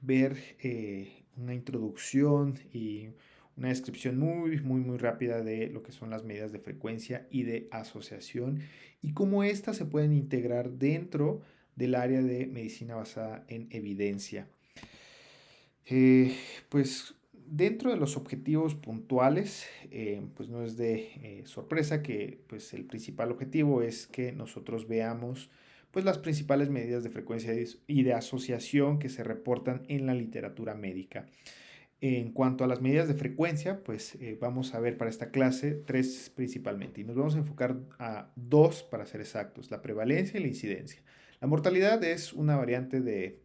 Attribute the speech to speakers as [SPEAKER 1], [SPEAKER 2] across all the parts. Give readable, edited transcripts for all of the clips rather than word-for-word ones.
[SPEAKER 1] ver una introducción y una descripción muy rápida de lo que son las medidas de frecuencia y de asociación y cómo éstas se pueden integrar dentro del área de medicina basada en evidencia. Eh, pues dentro de los objetivos puntuales, pues no es de sorpresa que pues el principal objetivo es que nosotros veamos pues las principales medidas de frecuencia y de asociación que se reportan en la literatura médica. En cuanto a las medidas de frecuencia, pues vamos a ver para esta clase tres principalmente y nos vamos a enfocar a dos para ser exactos, la prevalencia y la incidencia. La mortalidad es una variante de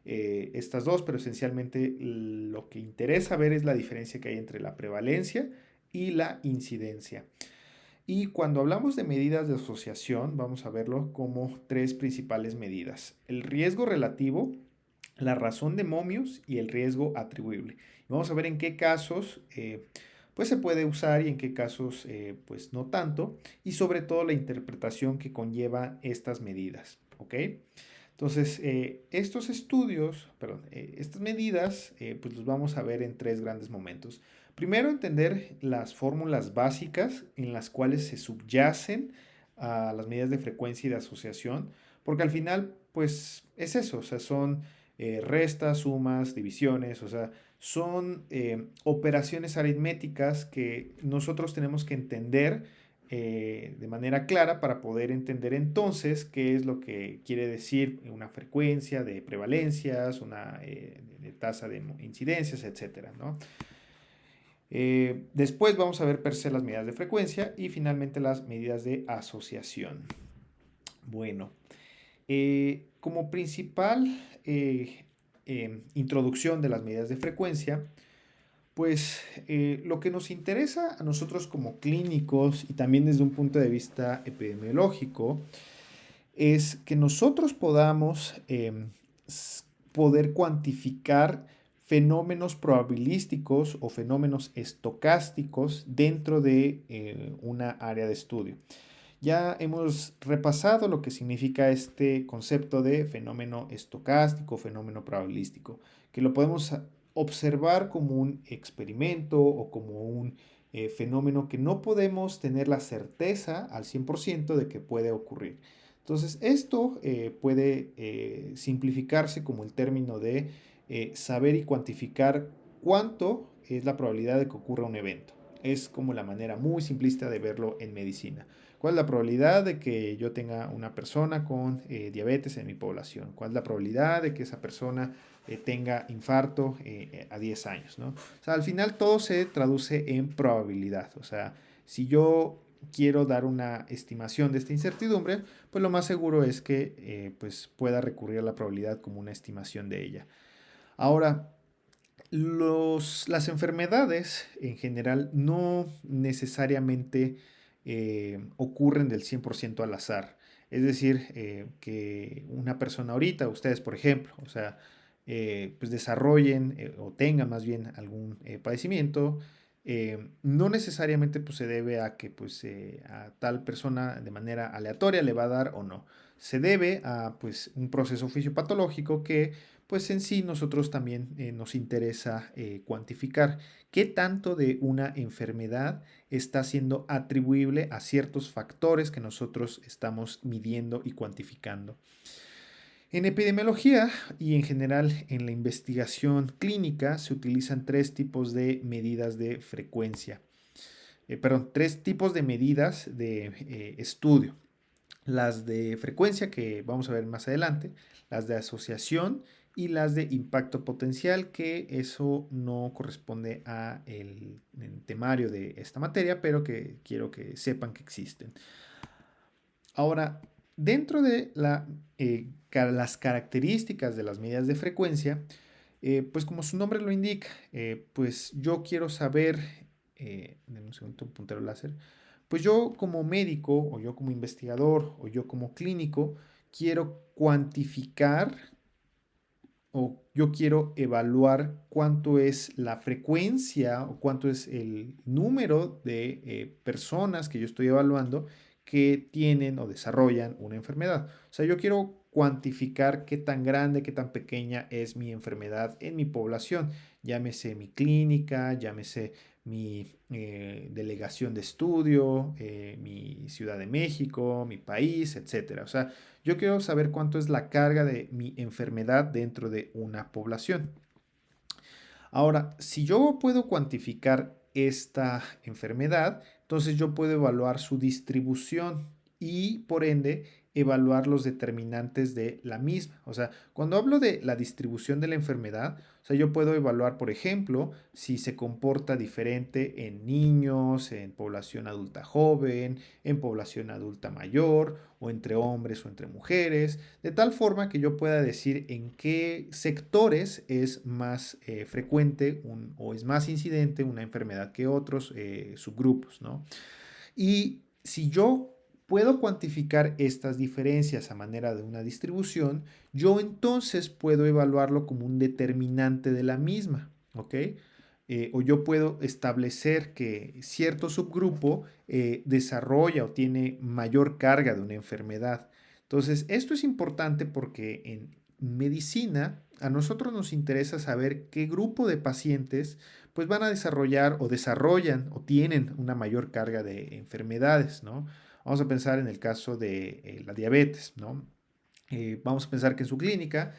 [SPEAKER 1] estas dos, pero esencialmente lo que interesa ver es la diferencia que hay entre la prevalencia y la incidencia. Y cuando hablamos de medidas de asociación, vamos a verlo como tres principales medidas. El riesgo relativo, la razón de momios y el riesgo atribuible. Vamos a ver en qué casos pues se puede usar y en qué casos pues no tanto. Y sobre todo la interpretación que conlleva estas medidas. ¿Ok? Entonces, estos estudios, perdón, estas medidas, pues los vamos a ver en tres grandes momentos. Primero, entender las fórmulas básicas en las cuales se subyacen a las medidas de frecuencia y de asociación, porque al final, pues es eso, o sea, son restas, sumas, divisiones, o sea, son operaciones aritméticas que nosotros tenemos que entender de manera clara para poder entender entonces qué es lo que quiere decir una frecuencia de prevalencias, una de tasa de incidencias, etcétera, ¿no? Después vamos a ver per se las medidas de frecuencia y finalmente las medidas de asociación. Bueno, como principal introducción de las medidas de frecuencia, pues lo que nos interesa a nosotros como clínicos y también desde un punto de vista epidemiológico es que nosotros podamos poder cuantificar fenómenos probabilísticos o fenómenos estocásticos dentro de una área de estudio. Ya hemos repasado lo que significa este concepto de fenómeno estocástico, fenómeno probabilístico, que lo podemos observar como un experimento o como un fenómeno que no podemos tener la certeza al 100% de que puede ocurrir. Entonces, esto puede simplificarse como el término de saber y cuantificar cuánto es la probabilidad de que ocurra un evento. Es como la manera muy simplista de verlo en medicina. ¿Cuál es la probabilidad de que yo tenga una persona con diabetes en mi población? ¿Cuál es la probabilidad de que esa persona tenga infarto a 10 años? ¿No? O sea, al final todo se traduce en probabilidad. O sea, si yo quiero dar una estimación de esta incertidumbre, pues lo más seguro es que pues pueda recurrir a la probabilidad como una estimación de ella. Ahora, las enfermedades en general no necesariamente ocurren del 100% al azar. Es decir, que una persona ahorita, ustedes por ejemplo, o sea, pues desarrollen o tengan más bien algún padecimiento, no necesariamente pues, se debe a que pues, a tal persona de manera aleatoria le va a dar o no. Se debe a pues, un proceso fisiopatológico que pues en sí nosotros también nos interesa cuantificar qué tanto de una enfermedad está siendo atribuible a ciertos factores que nosotros estamos midiendo y cuantificando. En epidemiología y en general en la investigación clínica se utilizan tres tipos de medidas de frecuencia. Perdón, tres tipos de medidas de estudio. Las de frecuencia que vamos a ver más adelante, las de asociación y las de impacto potencial, que eso no corresponde a el temario de esta materia, pero que quiero que sepan que existen. Ahora, dentro de las características de las medidas de frecuencia, pues como su nombre lo indica, pues yo quiero saber, denme un segundo, un puntero láser, pues yo como médico o yo como investigador o yo como clínico quiero cuantificar o yo quiero evaluar cuánto es la frecuencia o cuánto es el número de personas que yo estoy evaluando que tienen o desarrollan una enfermedad. O sea, yo quiero cuantificar qué tan grande, qué tan pequeña es mi enfermedad en mi población. Llámese mi clínica, llámese mi delegación de estudio, mi Ciudad de México, mi país, etcétera. O sea, yo quiero saber cuánto es la carga de mi enfermedad dentro de una población. Ahora, si yo puedo cuantificar esta enfermedad, entonces yo puedo evaluar su distribución y por ende evaluar los determinantes de la misma. O sea, cuando hablo de la distribución de la enfermedad, o sea, yo puedo evaluar, por ejemplo, si se comporta diferente en niños, en población adulta joven, en población adulta mayor, o entre hombres o entre mujeres, de tal forma que yo pueda decir en qué sectores es más frecuente o es más incidente una enfermedad que otros subgrupos, ¿no? Y si yo puedo cuantificar estas diferencias a manera de una distribución, yo entonces puedo evaluarlo como un determinante de la misma, ¿ok? O yo puedo establecer que cierto subgrupo desarrolla o tiene mayor carga de una enfermedad. Entonces, esto es importante porque en medicina a nosotros nos interesa saber qué grupo de pacientes pues van a desarrollar o desarrollan o tienen una mayor carga de enfermedades, ¿no? Vamos a pensar en el caso de la diabetes, ¿no? Vamos a pensar que en su clínica,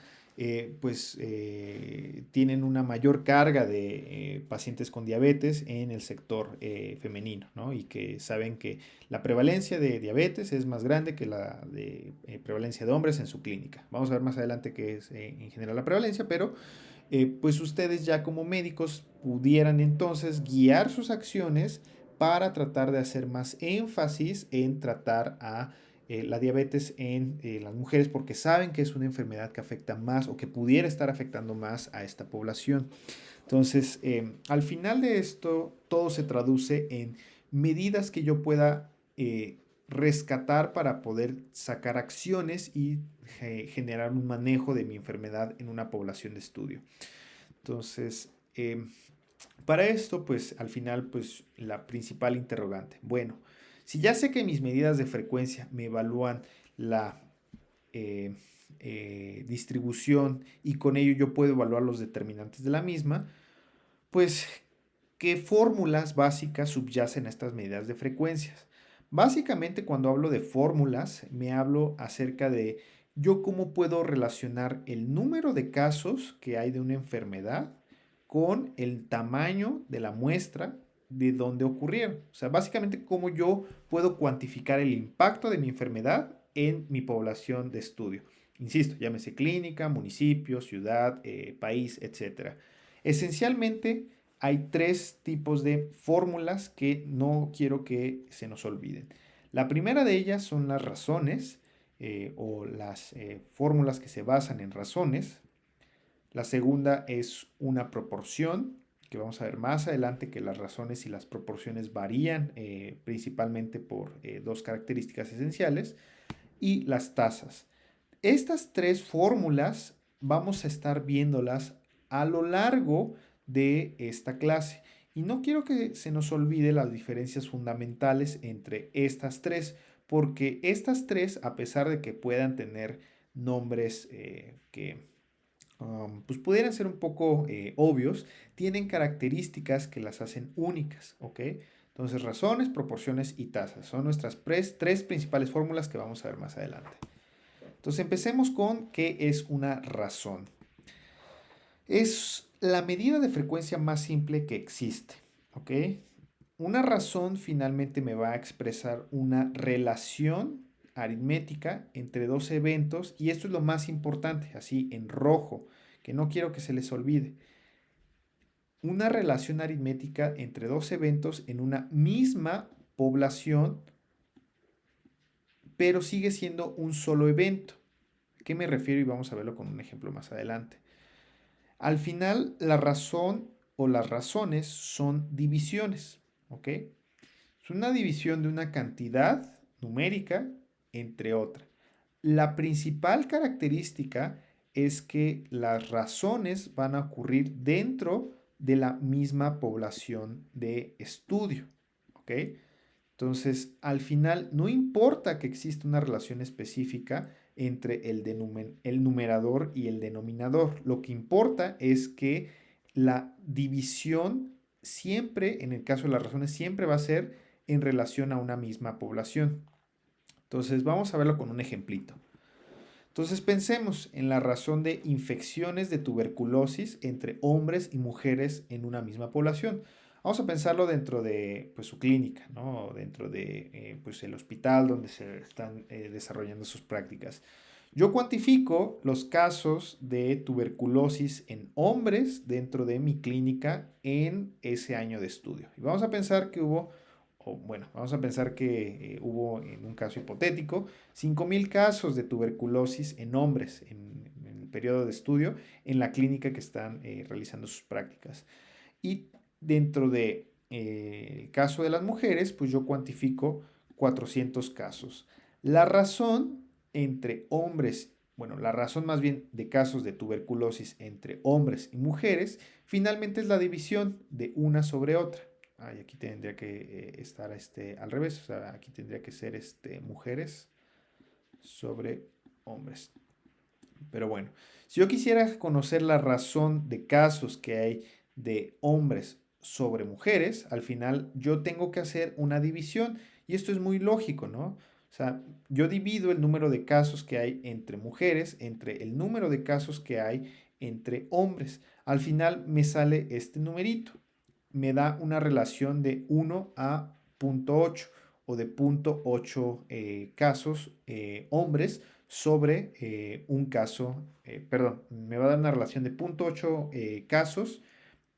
[SPEAKER 1] tienen una mayor carga de pacientes con diabetes en el sector femenino, ¿no? Y que saben que la prevalencia de diabetes es más grande que la de prevalencia de hombres en su clínica. Vamos a ver más adelante qué es en general la prevalencia, pero pues ustedes ya como médicos pudieran entonces guiar sus acciones para tratar de hacer más énfasis en tratar a la diabetes en las mujeres porque saben que es una enfermedad que afecta más o que pudiera estar afectando más a esta población. Entonces, al final de esto, todo se traduce en medidas que yo pueda rescatar para poder sacar acciones y generar un manejo de mi enfermedad en una población de estudio. Entonces, para esto, pues al final, pues la principal interrogante. Bueno, si ya sé que mis medidas de frecuencia me evalúan la eh, distribución y con ello yo puedo evaluar los determinantes de la misma, pues, ¿qué fórmulas básicas subyacen a estas medidas de frecuencias? Básicamente, cuando hablo de fórmulas, me hablo acerca de yo cómo puedo relacionar el número de casos que hay de una enfermedad con el tamaño de la muestra de donde ocurrieron. O sea, básicamente cómo yo puedo cuantificar el impacto de mi enfermedad en mi población de estudio. Insisto, llámese clínica, municipio, ciudad, país, etcétera. Esencialmente, hay tres tipos de fórmulas que no quiero que se nos olviden. La primera de ellas son las razones o las fórmulas que se basan en razones. La segunda es una proporción, que vamos a ver más adelante que las razones y las proporciones varían principalmente por dos características esenciales. Y las tasas. Estas tres fórmulas vamos a estar viéndolas a lo largo de esta clase. Y no quiero que se nos olvide las diferencias fundamentales entre estas tres, porque estas tres, a pesar de que puedan tener nombres que pues pudieran ser un poco obvios, tienen características que las hacen únicas, ¿ok? Entonces, razones, proporciones y tasas son nuestras tres principales fórmulas que vamos a ver más adelante. Entonces empecemos con qué es una razón. Es la medida de frecuencia más simple que existe, ¿ok? Una razón finalmente me va a expresar una relación aritmética entre dos eventos y esto es lo más importante, así en rojo, que no quiero que se les olvide. Una relación aritmética entre dos eventos en una misma población, pero sigue siendo un solo evento. ¿A qué me refiero? Y vamos a verlo con un ejemplo más adelante. Al final, la razón o las razones son divisiones, ¿ok? Es una división de una cantidad numérica entre otra. La principal característica es que las razones van a ocurrir dentro de la misma población de estudio, ¿ok? Entonces, al final, no importa que exista una relación específica, entre el numerador y el denominador. Lo que importa es que la división siempre, en el caso de las razones, siempre va a ser en relación a una misma población. Entonces vamos a verlo con un ejemplito. Entonces pensemos en la razón de infecciones de tuberculosis entre hombres y mujeres en una misma población. Vamos a pensarlo dentro de pues, su clínica, ¿no? Dentro de pues, el hospital donde se están desarrollando sus prácticas. Yo cuantifico los casos de tuberculosis en hombres dentro de mi clínica en ese año de estudio. Y vamos a pensar que hubo, o bueno, vamos a pensar que hubo en un caso hipotético 5,000 casos de tuberculosis en hombres en el periodo de estudio en la clínica que están realizando sus prácticas. Y dentro de el caso de las mujeres, pues yo cuantifico 400 casos. La razón entre hombres, bueno, la razón más bien de casos de tuberculosis entre hombres y mujeres, finalmente es la división de una sobre otra. Y aquí tendría que estar al revés, o sea, aquí tendría que ser mujeres sobre hombres. Pero bueno, si yo quisiera conocer la razón de casos que hay de hombres sobre mujeres, al final yo tengo que hacer una división y esto es muy lógico, ¿no? O sea, yo divido el número de casos que hay entre mujeres entre el número de casos que hay entre hombres. Al final me sale este numerito. Me da una relación de 1 a 0,8 o de 0,8 casos hombres sobre un caso, perdón, me va a dar una relación de 0,8 casos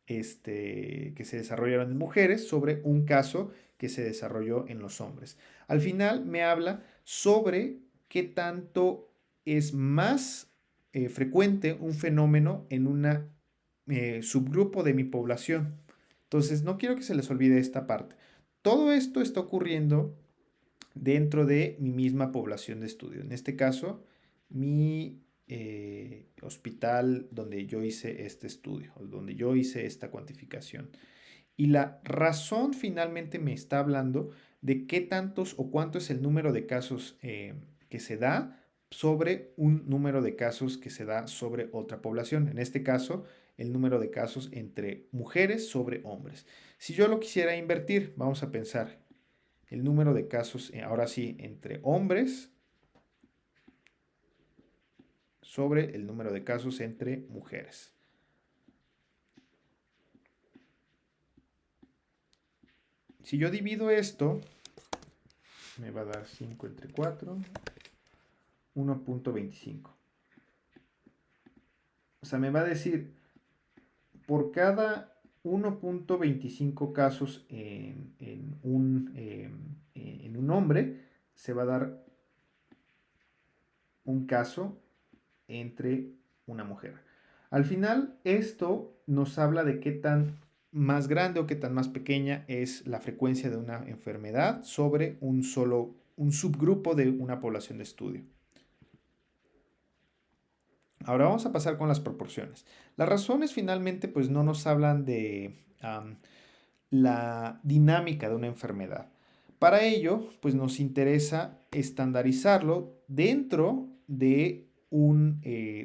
[SPEAKER 1] que se desarrollaron en mujeres sobre un caso que se desarrolló en los hombres. Al final me habla sobre qué tanto es más frecuente un fenómeno en un subgrupo de mi población. Entonces, no quiero que se les olvide esta parte. Todo esto está ocurriendo dentro de mi misma población de estudio. En este caso, mi hospital donde yo hice este estudio, donde yo hice esta cuantificación. Y la razón finalmente me está hablando de qué tantos o cuánto es el número de casos que se da sobre un número de casos que se da sobre otra población. En este caso, el número de casos entre mujeres sobre hombres. Si yo lo quisiera invertir, vamos a pensar el número de casos, ahora sí, entre hombres sobre el número de casos entre mujeres. Si yo divido esto, me va a dar 5 entre 4, 1,25. O sea, me va a decir, por cada 1,25 casos en un hombre, se va a dar un caso entre una mujer. Al final, esto nos habla de qué tan más grande o qué tan más pequeña es la frecuencia de una enfermedad sobre un subgrupo de una población de estudio. Ahora vamos a pasar con las proporciones. Las razones finalmente pues no nos hablan de la dinámica de una enfermedad. Para ello pues nos interesa estandarizarlo dentro de un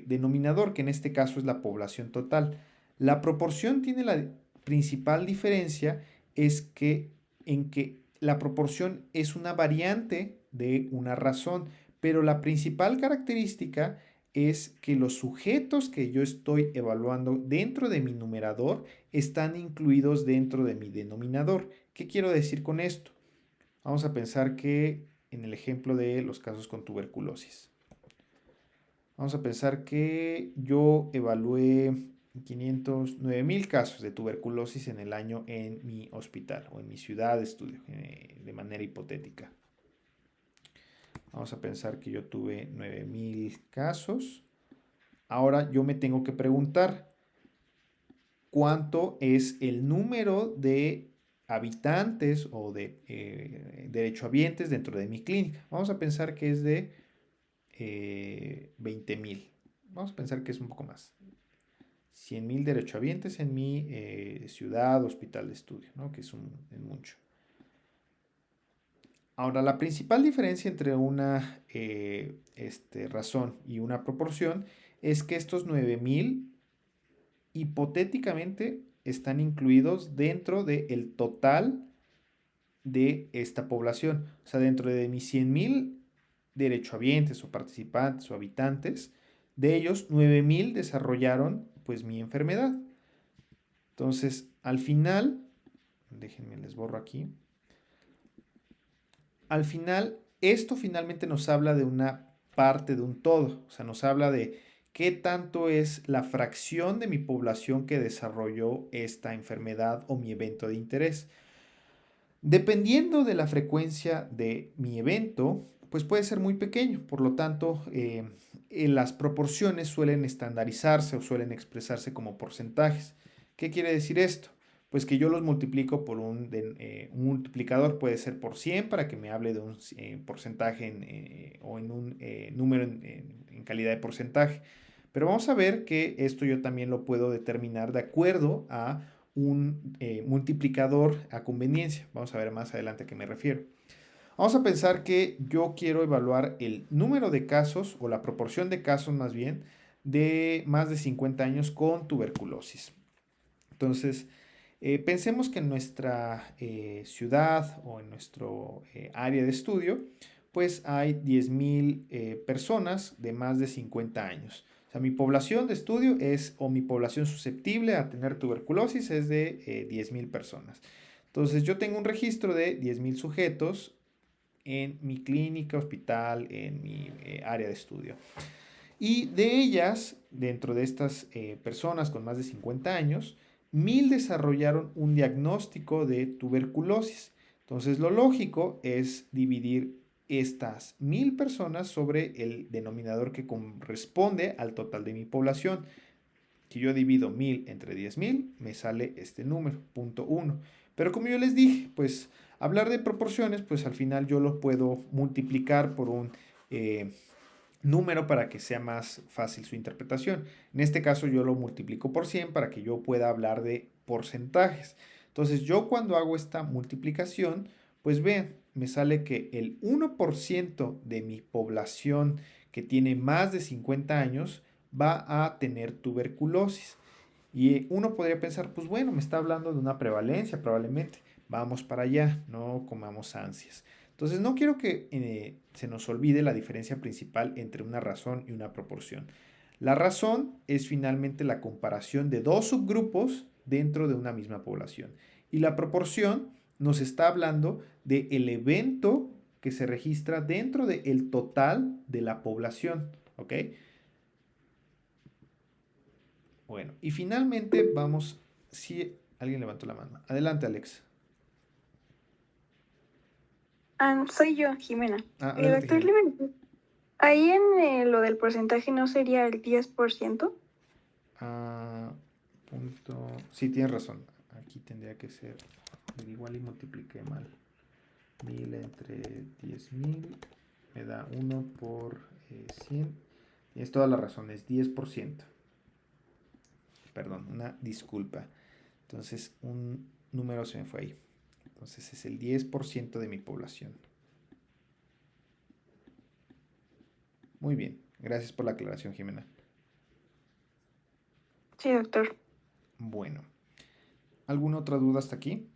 [SPEAKER 1] denominador que en este caso es la población total. La proporción tiene la principal diferencia es que en que la proporción es una variante de una razón, pero la principal característica es que los sujetos que yo estoy evaluando dentro de mi numerador están incluidos dentro de mi denominador. ¿Qué quiero decir con esto? Vamos a pensar que en el ejemplo de los casos con tuberculosis. Vamos a pensar que yo evalué 9,000 casos de tuberculosis en el año en mi hospital o en mi ciudad de estudio, de manera hipotética. Vamos a pensar que yo tuve 9,000 casos. Ahora yo me tengo que preguntar, ¿cuánto es el número de habitantes o de derechohabientes dentro de mi clínica? Vamos a pensar que es de 20,000. Vamos a pensar que es un poco más. 100,000 derechohabientes en mi ciudad, hospital de estudio, ¿no? Que es mucho. Ahora, la principal diferencia entre una razón y una proporción es que estos 9000 hipotéticamente están incluidos dentro del total de esta población. O sea, dentro de mis 100,000 derechohabientes o participantes o habitantes, de ellos 9000 desarrollaron pues mi enfermedad. Entonces, al final, déjenme les borro aquí. Al final, esto finalmente nos habla de una parte de un todo. O sea, nos habla de qué tanto es la fracción de mi población que desarrolló esta enfermedad o mi evento de interés. Dependiendo de la frecuencia de mi evento, pues puede ser muy pequeño. Por lo tanto, las proporciones suelen estandarizarse o suelen expresarse como porcentajes. ¿Qué quiere decir esto? Pues que yo los multiplico por un multiplicador, puede ser por 100 para que me hable de un porcentaje o en un número en calidad de porcentaje. Pero vamos a ver que esto yo también lo puedo determinar de acuerdo a un multiplicador a conveniencia. Vamos a ver más adelante a qué me refiero. Vamos a pensar que yo quiero evaluar el número de casos o la proporción de casos más bien de más de 50 años con tuberculosis. Entonces, pensemos que en nuestra ciudad o en nuestro área de estudio, pues hay 10,000 personas de más de 50 años. O sea, mi población de estudio es, o mi población susceptible a tener tuberculosis es de 10,000 personas. Entonces, yo tengo un registro de 10,000 sujetos en mi clínica, hospital, en mi área de estudio. Y de ellas, dentro de estas personas con más de 50 años, 1000 desarrollaron un diagnóstico de tuberculosis. Entonces, lo lógico es dividir estas 1000 personas sobre el denominador que corresponde al total de mi población. Si yo divido 1000 entre 10,000, me sale este número, 0.1. Pero como yo les dije, pues hablar de proporciones, pues al final yo lo puedo multiplicar por un número para que sea más fácil su interpretación. En este caso yo lo multiplico por 100 para que yo pueda hablar de porcentajes. Entonces yo cuando hago esta multiplicación, pues vean, me sale que el 1% de mi población que tiene más de 50 años va a tener tuberculosis. Y uno podría pensar, pues bueno, me está hablando de una prevalencia probablemente. Vamos para allá, no comamos ansias. Entonces no quiero que se nos olvide la diferencia principal entre una razón y una proporción. La razón es finalmente la comparación de dos subgrupos dentro de una misma población. Y la proporción nos está hablando del evento que se registra dentro del total de la población. ¿Ok? Bueno, y finalmente vamos, si alguien levantó la mano. Adelante, Alex.
[SPEAKER 2] Soy yo, Jimena.
[SPEAKER 1] Adelante,
[SPEAKER 2] Doctor
[SPEAKER 1] Jimena.
[SPEAKER 2] ahí en lo del porcentaje no sería el 10%.
[SPEAKER 1] Sí, tienes razón. Aquí tendría que ser. Igual y multipliqué mal. 1000 entre 10,000 me da 1 por 100. Tienes toda la razón, es 10%. Perdón, una disculpa. Entonces, un número se me fue ahí. Entonces, es el 10% de mi población. Muy bien. Gracias por la aclaración, Jimena.
[SPEAKER 2] Sí, doctor.
[SPEAKER 1] Bueno. ¿Alguna otra duda hasta aquí?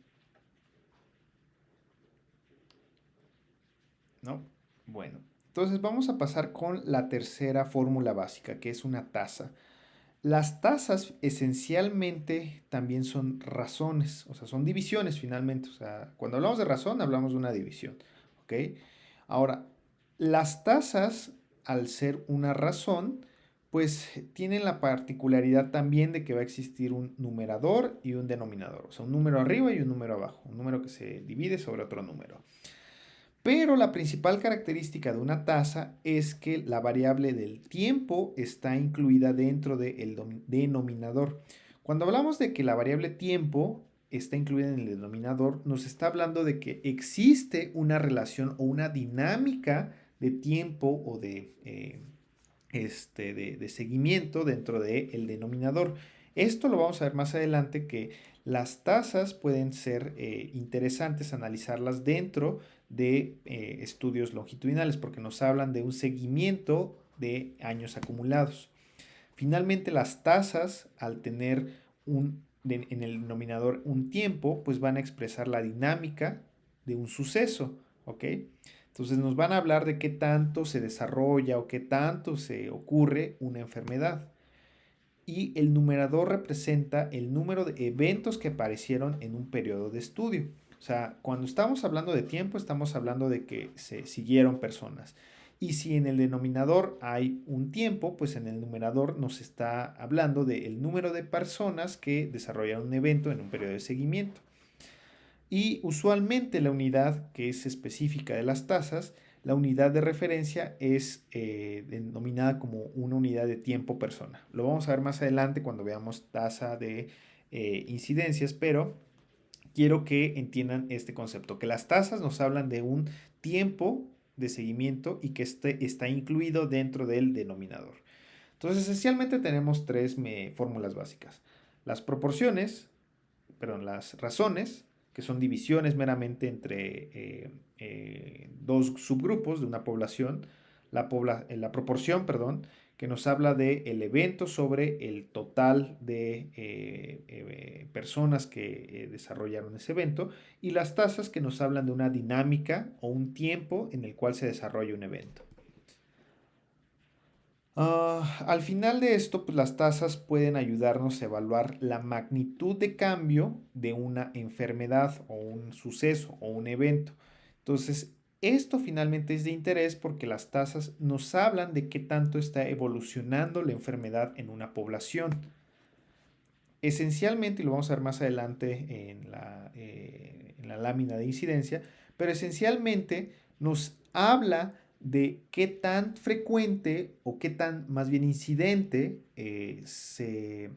[SPEAKER 1] ¿No? Bueno. Entonces vamos a pasar con la tercera fórmula básica, que es una tasa. Las tasas esencialmente también son razones, o sea, son divisiones finalmente. O sea, cuando hablamos de razón, hablamos de una división. ¿Ok? Ahora, las tasas, al ser una razón, pues tienen la particularidad también de que va a existir un numerador y un denominador. O sea, un número arriba y un número abajo. Un número que se divide sobre otro número. Pero la principal característica de una tasa es que la variable del tiempo está incluida dentro del denominador. Cuando hablamos de que la variable tiempo está incluida en el denominador, nos está hablando de que existe una relación o una dinámica de tiempo o de seguimiento dentro del denominador. Esto lo vamos a ver más adelante, que las tasas pueden ser interesantes analizarlas dentro de estudios longitudinales, porque nos hablan de un seguimiento de años acumulados. Finalmente, las tasas, al tener en el denominador un tiempo, pues van a expresar la dinámica de un suceso, ¿ok? Entonces nos van a hablar de qué tanto se desarrolla o qué tanto se ocurre una enfermedad. Y el numerador representa el número de eventos que aparecieron en un periodo de estudio. O sea, cuando estamos hablando de tiempo, estamos hablando de que se siguieron personas. Y si en el denominador hay un tiempo, pues en el numerador nos está hablando del número de personas que desarrollaron un evento en un periodo de seguimiento. Y usualmente la unidad que es específica de las tasas, la unidad de referencia es denominada como una unidad de tiempo persona. Lo vamos a ver más adelante cuando veamos tasa de incidencias, pero quiero que entiendan este concepto, que las tasas nos hablan de un tiempo de seguimiento y que este está incluido dentro del denominador. Entonces, esencialmente tenemos tres fórmulas básicas. Las proporciones, perdón, las razones, que son divisiones meramente entre dos subgrupos de una población, la proporción, perdón, que nos habla del evento sobre el total de personas que desarrollaron ese evento, y las tasas que nos hablan de una dinámica o un tiempo en el cual se desarrolla un evento. Al final de esto, pues las tasas pueden ayudarnos a evaluar la magnitud de cambio de una enfermedad o un suceso o un evento. Entonces, esto finalmente es de interés porque las tasas nos hablan de qué tanto está evolucionando la enfermedad en una población. Esencialmente, y lo vamos a ver más adelante en la lámina de incidencia, pero esencialmente nos habla de qué tan frecuente o qué tan más bien incidente se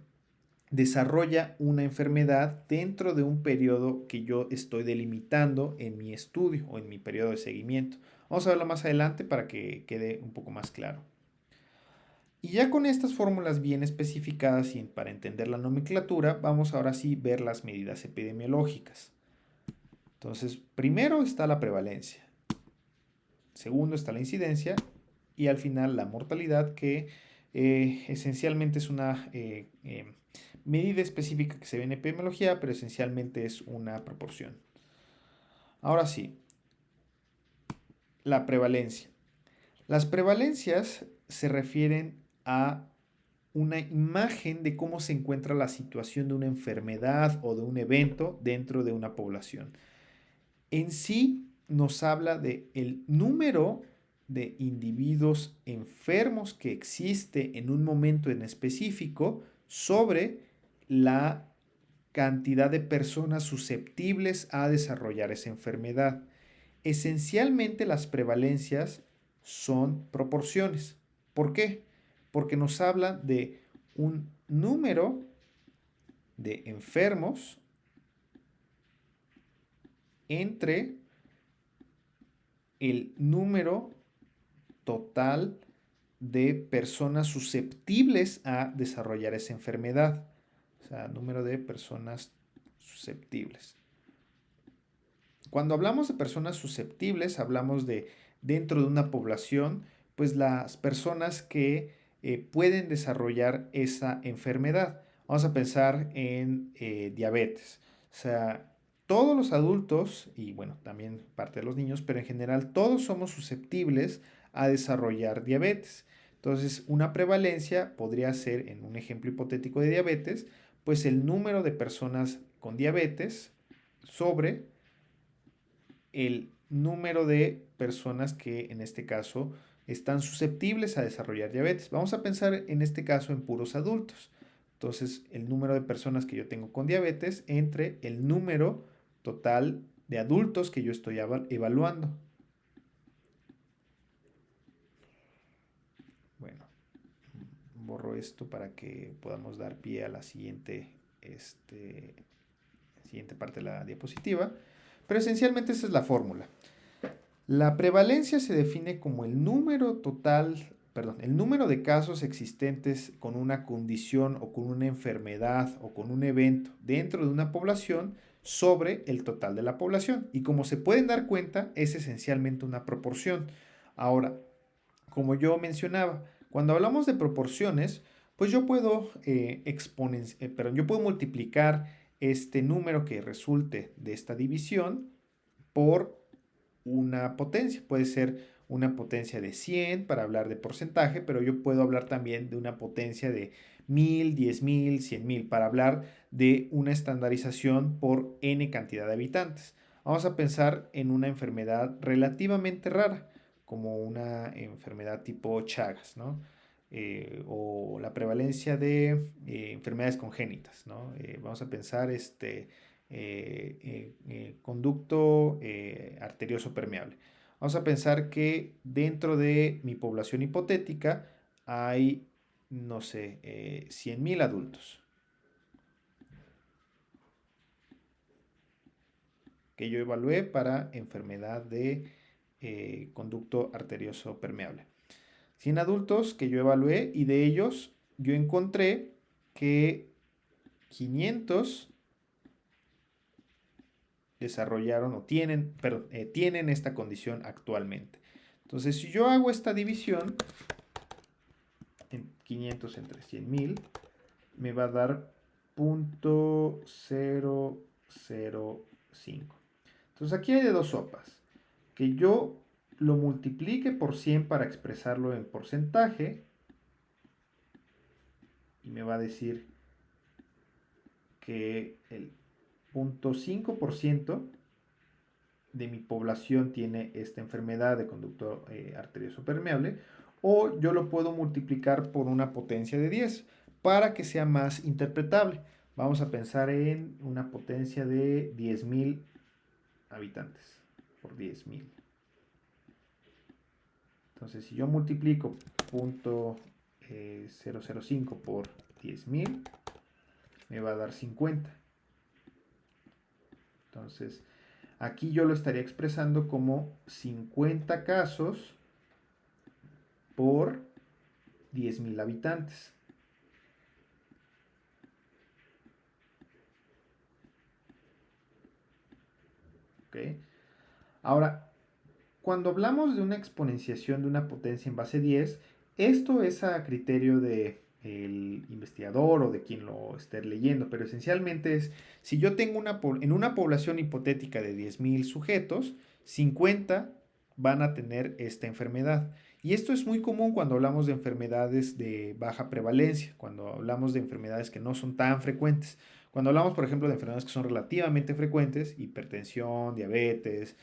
[SPEAKER 1] desarrolla una enfermedad dentro de un periodo que yo estoy delimitando en mi estudio o en mi periodo de seguimiento. Vamos a verlo más adelante para que quede un poco más claro. Y ya con estas fórmulas bien especificadas y para entender la nomenclatura, vamos ahora sí a ver las medidas epidemiológicas. Entonces, primero está la prevalencia. Segundo está la incidencia y al final la mortalidad, que esencialmente es una medida específica que se ve en epidemiología, pero esencialmente es una proporción. Ahora sí, la prevalencia. Las prevalencias se refieren a una imagen de cómo se encuentra la situación de una enfermedad o de un evento dentro de una población. En sí nos habla de el número de individuos enfermos que existe en un momento en específico sobre la cantidad de personas susceptibles a desarrollar esa enfermedad. Esencialmente las prevalencias son proporciones. ¿Por qué? Porque nos habla de un número de enfermos entre el número total de personas susceptibles a desarrollar esa enfermedad. O sea, número de personas susceptibles. Cuando hablamos de personas susceptibles, hablamos de dentro de una población, pues las personas que pueden desarrollar esa enfermedad. Vamos a pensar en diabetes. O sea, todos los adultos, y bueno, también parte de los niños, pero en general todos somos susceptibles a desarrollar diabetes. Entonces, una prevalencia podría ser, en un ejemplo hipotético de diabetes, pues el número de personas con diabetes sobre el número de personas que en este caso están susceptibles a desarrollar diabetes. Vamos a pensar en este caso en puros adultos. Entonces, el número de personas que yo tengo con diabetes entre el número total de adultos que yo estoy evaluando. Bueno, borro esto para que podamos dar pie a la siguiente parte de la diapositiva. Pero esencialmente esa es la fórmula. La prevalencia se define como el número el número de casos existentes con una condición o con una enfermedad o con un evento dentro de una población sobre el total de la población. Y como se pueden dar cuenta, es esencialmente una proporción. Ahora, como yo mencionaba, cuando hablamos de proporciones, pues yo puedo, yo puedo multiplicar este número que resulte de esta división por una potencia. Puede ser una potencia de 100 para hablar de porcentaje, pero yo puedo hablar también de una potencia de 1000, 10,000, 100,000 para hablar de una estandarización por n cantidad de habitantes. Vamos a pensar en una enfermedad relativamente rara, como una enfermedad tipo Chagas, ¿no? O la prevalencia de enfermedades congénitas, ¿no? Vamos a pensar conducto arterioso permeable. Vamos a pensar que dentro de mi población hipotética hay, no sé, 100,000 adultos que yo evalué para enfermedad de conducto arterioso permeable. 100 adultos que yo evalué y de ellos yo encontré que 500 desarrollaron o tienen esta condición actualmente. Entonces, si yo hago esta división en 500 entre 100,000, me va a dar 0.005. Entonces, aquí hay de dos sopas. Que yo lo multiplique por 100 para expresarlo en porcentaje y me va a decir que el 0.5% de mi población tiene esta enfermedad de conducto arterioso permeable, o yo lo puedo multiplicar por una potencia de 10 para que sea más interpretable. Vamos a pensar en una potencia de 10,000 habitantes por 10,000. Entonces, si yo multiplico 0.005 por 10,000, me va a dar 50. Entonces, aquí yo lo estaría expresando como 50 casos por 10,000 habitantes. ¿Okay? Ahora, cuando hablamos de una exponenciación de una potencia en base 10, esto es a criterio del investigador o de quien lo esté leyendo, pero esencialmente es, si yo tengo en una población hipotética de 10,000 sujetos, 50 van a tener esta enfermedad. Y esto es muy común cuando hablamos de enfermedades de baja prevalencia, cuando hablamos de enfermedades que no son tan frecuentes. Cuando hablamos, por ejemplo, de enfermedades que son relativamente frecuentes, hipertensión, diabetes,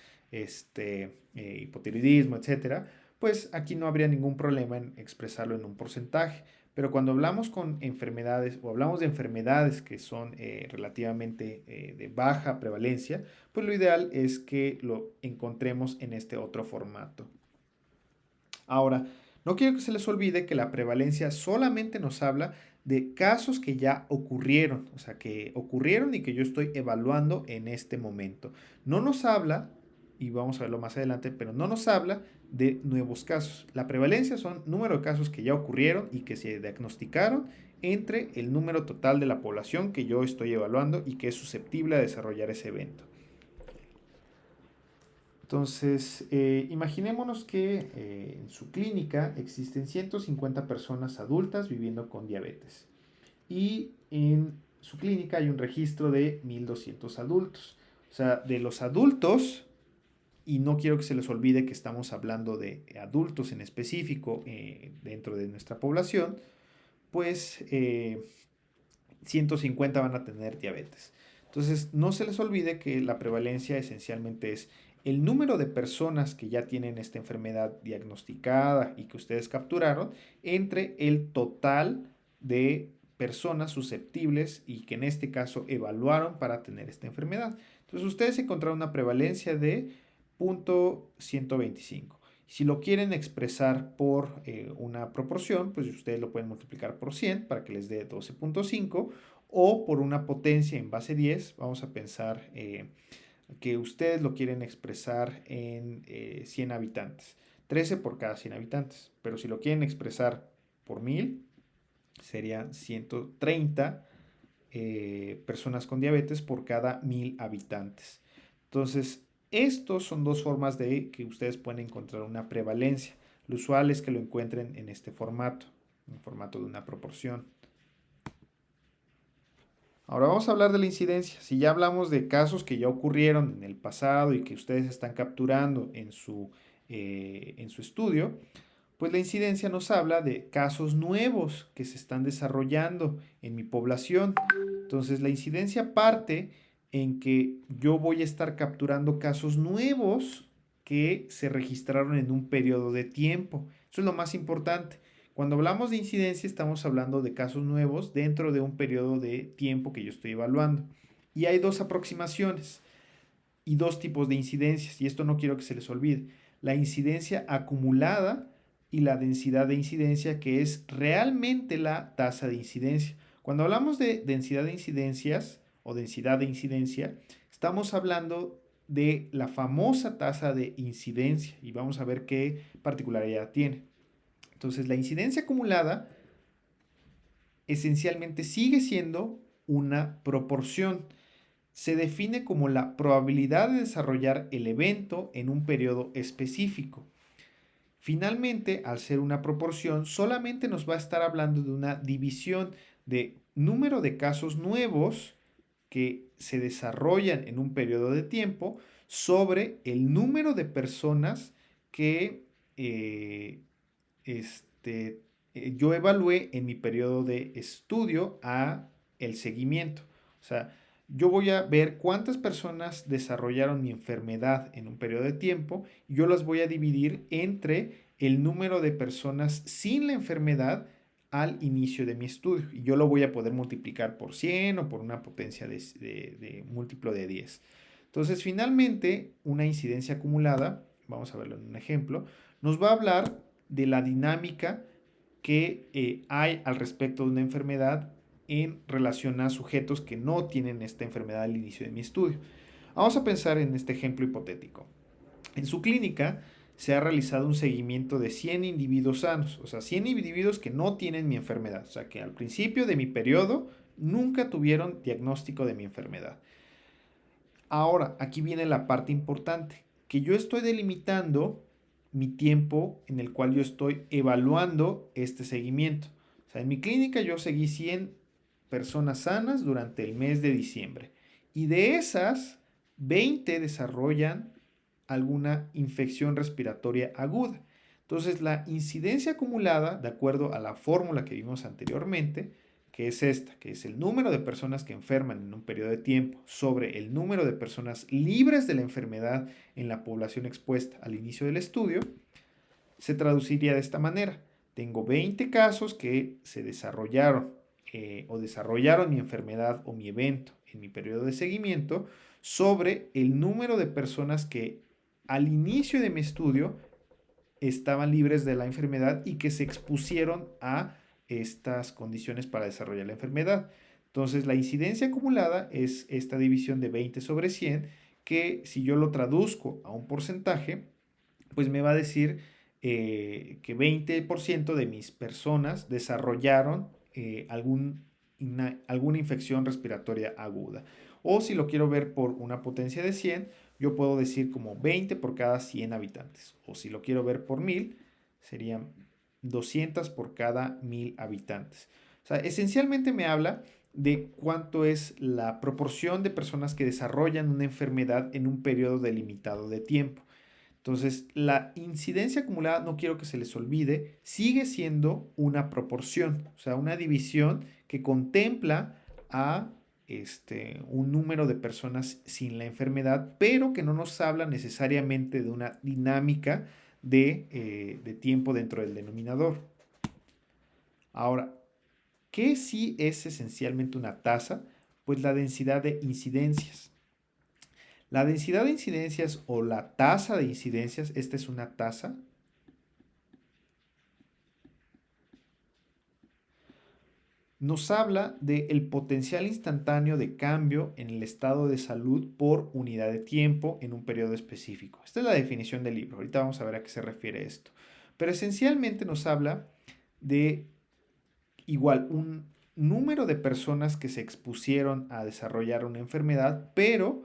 [SPEAKER 1] hipotiroidismo, etcétera, pues aquí no habría ningún problema en expresarlo en un porcentaje. Pero cuando hablamos con enfermedades o hablamos de enfermedades que son relativamente de baja prevalencia, pues lo ideal es que lo encontremos en este otro formato. Ahora, no quiero que se les olvide que la prevalencia solamente nos habla de casos que ya ocurrieron, o sea, que ocurrieron y que yo estoy evaluando en este momento. No nos habla, y vamos a verlo más adelante, pero no nos habla de nuevos casos. La prevalencia son número de casos que ya ocurrieron y que se diagnosticaron entre el número total de la población que yo estoy evaluando y que es susceptible a desarrollar ese evento. Entonces, imaginémonos que en su clínica existen 150 personas adultas viviendo con diabetes y en su clínica hay un registro de 1,200 adultos. O sea, de los adultos, y no quiero que se les olvide que estamos hablando de adultos en específico dentro de nuestra población, pues 150 van a tener diabetes. Entonces, no se les olvide que la prevalencia esencialmente es el número de personas que ya tienen esta enfermedad diagnosticada y que ustedes capturaron entre el total de personas susceptibles y que en este caso evaluaron para tener esta enfermedad. Entonces, ustedes encontraron una prevalencia de 0.125. Si lo quieren expresar por una proporción, pues ustedes lo pueden multiplicar por 100 para que les dé 12.5 o por una potencia en base 10. Vamos a pensar que ustedes lo quieren expresar en 100 habitantes. 13 por cada 100 habitantes. Pero si lo quieren expresar por 1000, serían 130 personas con diabetes por cada 1000 habitantes. Entonces, estos son dos formas de que ustedes pueden encontrar una prevalencia. Lo usual es que lo encuentren en este formato, en formato de una proporción. Ahora vamos a hablar de la incidencia. Si ya hablamos de casos que ya ocurrieron en el pasado y que ustedes están capturando en su estudio, pues la incidencia nos habla de casos nuevos que se están desarrollando en mi población. Entonces la incidencia parte en que yo voy a estar capturando casos nuevos que se registraron en un periodo de tiempo. Eso es lo más importante. Cuando hablamos de incidencia estamos hablando de casos nuevos dentro de un periodo de tiempo que yo estoy evaluando. Y hay dos aproximaciones y dos tipos de incidencias, y esto no quiero que se les olvide. La incidencia acumulada y la densidad de incidencia, que es realmente la tasa de incidencia. Cuando hablamos de densidad de incidencias o densidad de incidencia, estamos hablando de la famosa tasa de incidencia y vamos a ver qué particularidad tiene. Entonces, la incidencia acumulada esencialmente sigue siendo una proporción. Se define como la probabilidad de desarrollar el evento en un periodo específico. Finalmente, al ser una proporción, solamente nos va a estar hablando de una división de número de casos nuevos que se desarrollan en un periodo de tiempo sobre el número de personas que este, yo evalué en mi periodo de estudio a el seguimiento. O sea, yo voy a ver cuántas personas desarrollaron mi enfermedad en un periodo de tiempo y yo las voy a dividir entre el número de personas sin la enfermedad al inicio de mi estudio. Y yo lo voy a poder multiplicar por 100 o por una potencia de múltiplo de 10. Entonces, finalmente, una incidencia acumulada, vamos a verlo en un ejemplo, nos va a hablar de la dinámica que hay al respecto de una enfermedad en relación a sujetos que no tienen esta enfermedad al inicio de mi estudio. Vamos a pensar en este ejemplo hipotético. En su clínica se ha realizado un seguimiento de 100 individuos sanos, o sea, 100 individuos que no tienen mi enfermedad, o sea, que al principio de mi periodo nunca tuvieron diagnóstico de mi enfermedad. Ahora, aquí viene la parte importante, que yo estoy delimitando mi tiempo en el cual yo estoy evaluando este seguimiento. O sea, en mi clínica yo seguí 100 personas sanas durante el mes de diciembre y de esas, 20 desarrollan alguna infección respiratoria aguda. Entonces, la incidencia acumulada, de acuerdo a la fórmula que vimos anteriormente, que es esta, que es el número de personas que enferman en un periodo de tiempo sobre el número de personas libres de la enfermedad en la población expuesta al inicio del estudio, se traduciría de esta manera. Tengo 20 casos que se desarrollaron o desarrollaron mi enfermedad o mi evento en mi periodo de seguimiento sobre el número de personas que al inicio de mi estudio estaban libres de la enfermedad y que se expusieron a estas condiciones para desarrollar la enfermedad. Entonces, la incidencia acumulada es esta división de 20 sobre 100, que si yo lo traduzco a un porcentaje, pues me va a decir que 20% de mis personas desarrollaron alguna infección respiratoria aguda. O si lo quiero ver por una potencia de 100, yo puedo decir como 20 por cada 100 habitantes. O si lo quiero ver por 1000, serían 200 por cada 1000 habitantes. O sea, esencialmente me habla de cuánto es la proporción de personas que desarrollan una enfermedad en un periodo delimitado de tiempo. Entonces, la incidencia acumulada, no quiero que se les olvide, sigue siendo una proporción, o sea, una división que contempla a un número de personas sin la enfermedad, pero que no nos habla necesariamente de una dinámica de tiempo dentro del denominador. Ahora, ¿qué sí es esencialmente una tasa? Pues la densidad de incidencias. La densidad de incidencias o la tasa de incidencias, esta es una tasa, nos habla del potencial instantáneo de cambio en el estado de salud por unidad de tiempo en un periodo específico. Esta es la definición del libro. Ahorita vamos a ver a qué se refiere esto. Pero esencialmente nos habla de igual número de personas que se expusieron a desarrollar una enfermedad, pero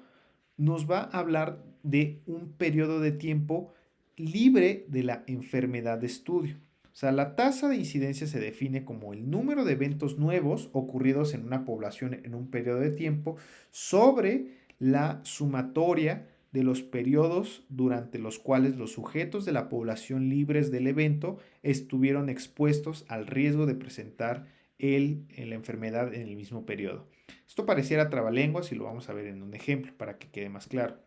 [SPEAKER 1] nos va a hablar de un periodo de tiempo libre de la enfermedad de estudio. O sea, la tasa de incidencia se define como el número de eventos nuevos ocurridos en una población en un periodo de tiempo sobre la sumatoria de los periodos durante los cuales los sujetos de la población libres del evento estuvieron expuestos al riesgo de presentar la enfermedad en el mismo periodo. Esto pareciera trabalenguas y lo vamos a ver en un ejemplo para que quede más claro.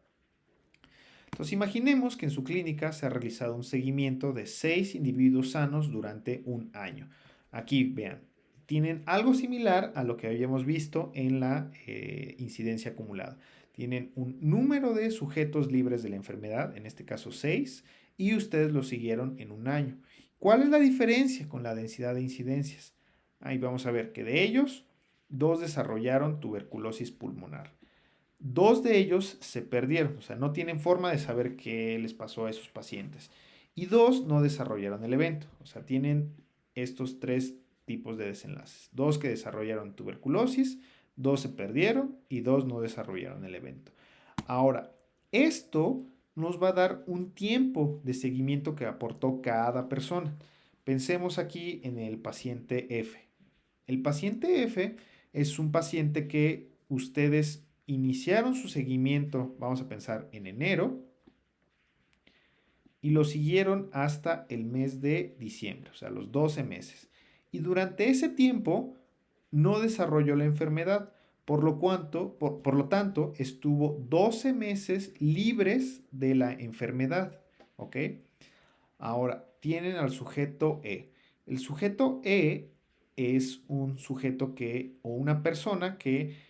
[SPEAKER 1] Entonces imaginemos que en su clínica se ha realizado un seguimiento de 6 individuos sanos durante un año. Aquí vean, tienen algo similar a lo que habíamos visto en la incidencia acumulada. Tienen un número de sujetos libres de la enfermedad, en este caso 6, y ustedes lo siguieron en un año. ¿Cuál es la diferencia con la densidad de incidencias? Ahí vamos a ver que de ellos, 2 desarrollaron tuberculosis pulmonar. 2 de ellos se perdieron, o sea, no tienen forma de saber qué les pasó a esos pacientes. Y 2 no desarrollaron el evento, o sea, tienen estos 3 tipos de desenlaces. 2 que desarrollaron tuberculosis, 2 se perdieron y 2 no desarrollaron el evento. Ahora, esto nos va a dar un tiempo de seguimiento que aportó cada persona. Pensemos aquí en el paciente F. El paciente F es un paciente que ustedes iniciaron su seguimiento, vamos a pensar, en enero, y lo siguieron hasta el mes de diciembre, o sea, los 12 meses. Y durante ese tiempo no desarrolló la enfermedad, por lo tanto, estuvo 12 meses libres de la enfermedad, ¿ok? Ahora, tienen al sujeto E. El sujeto E es un sujeto o una persona que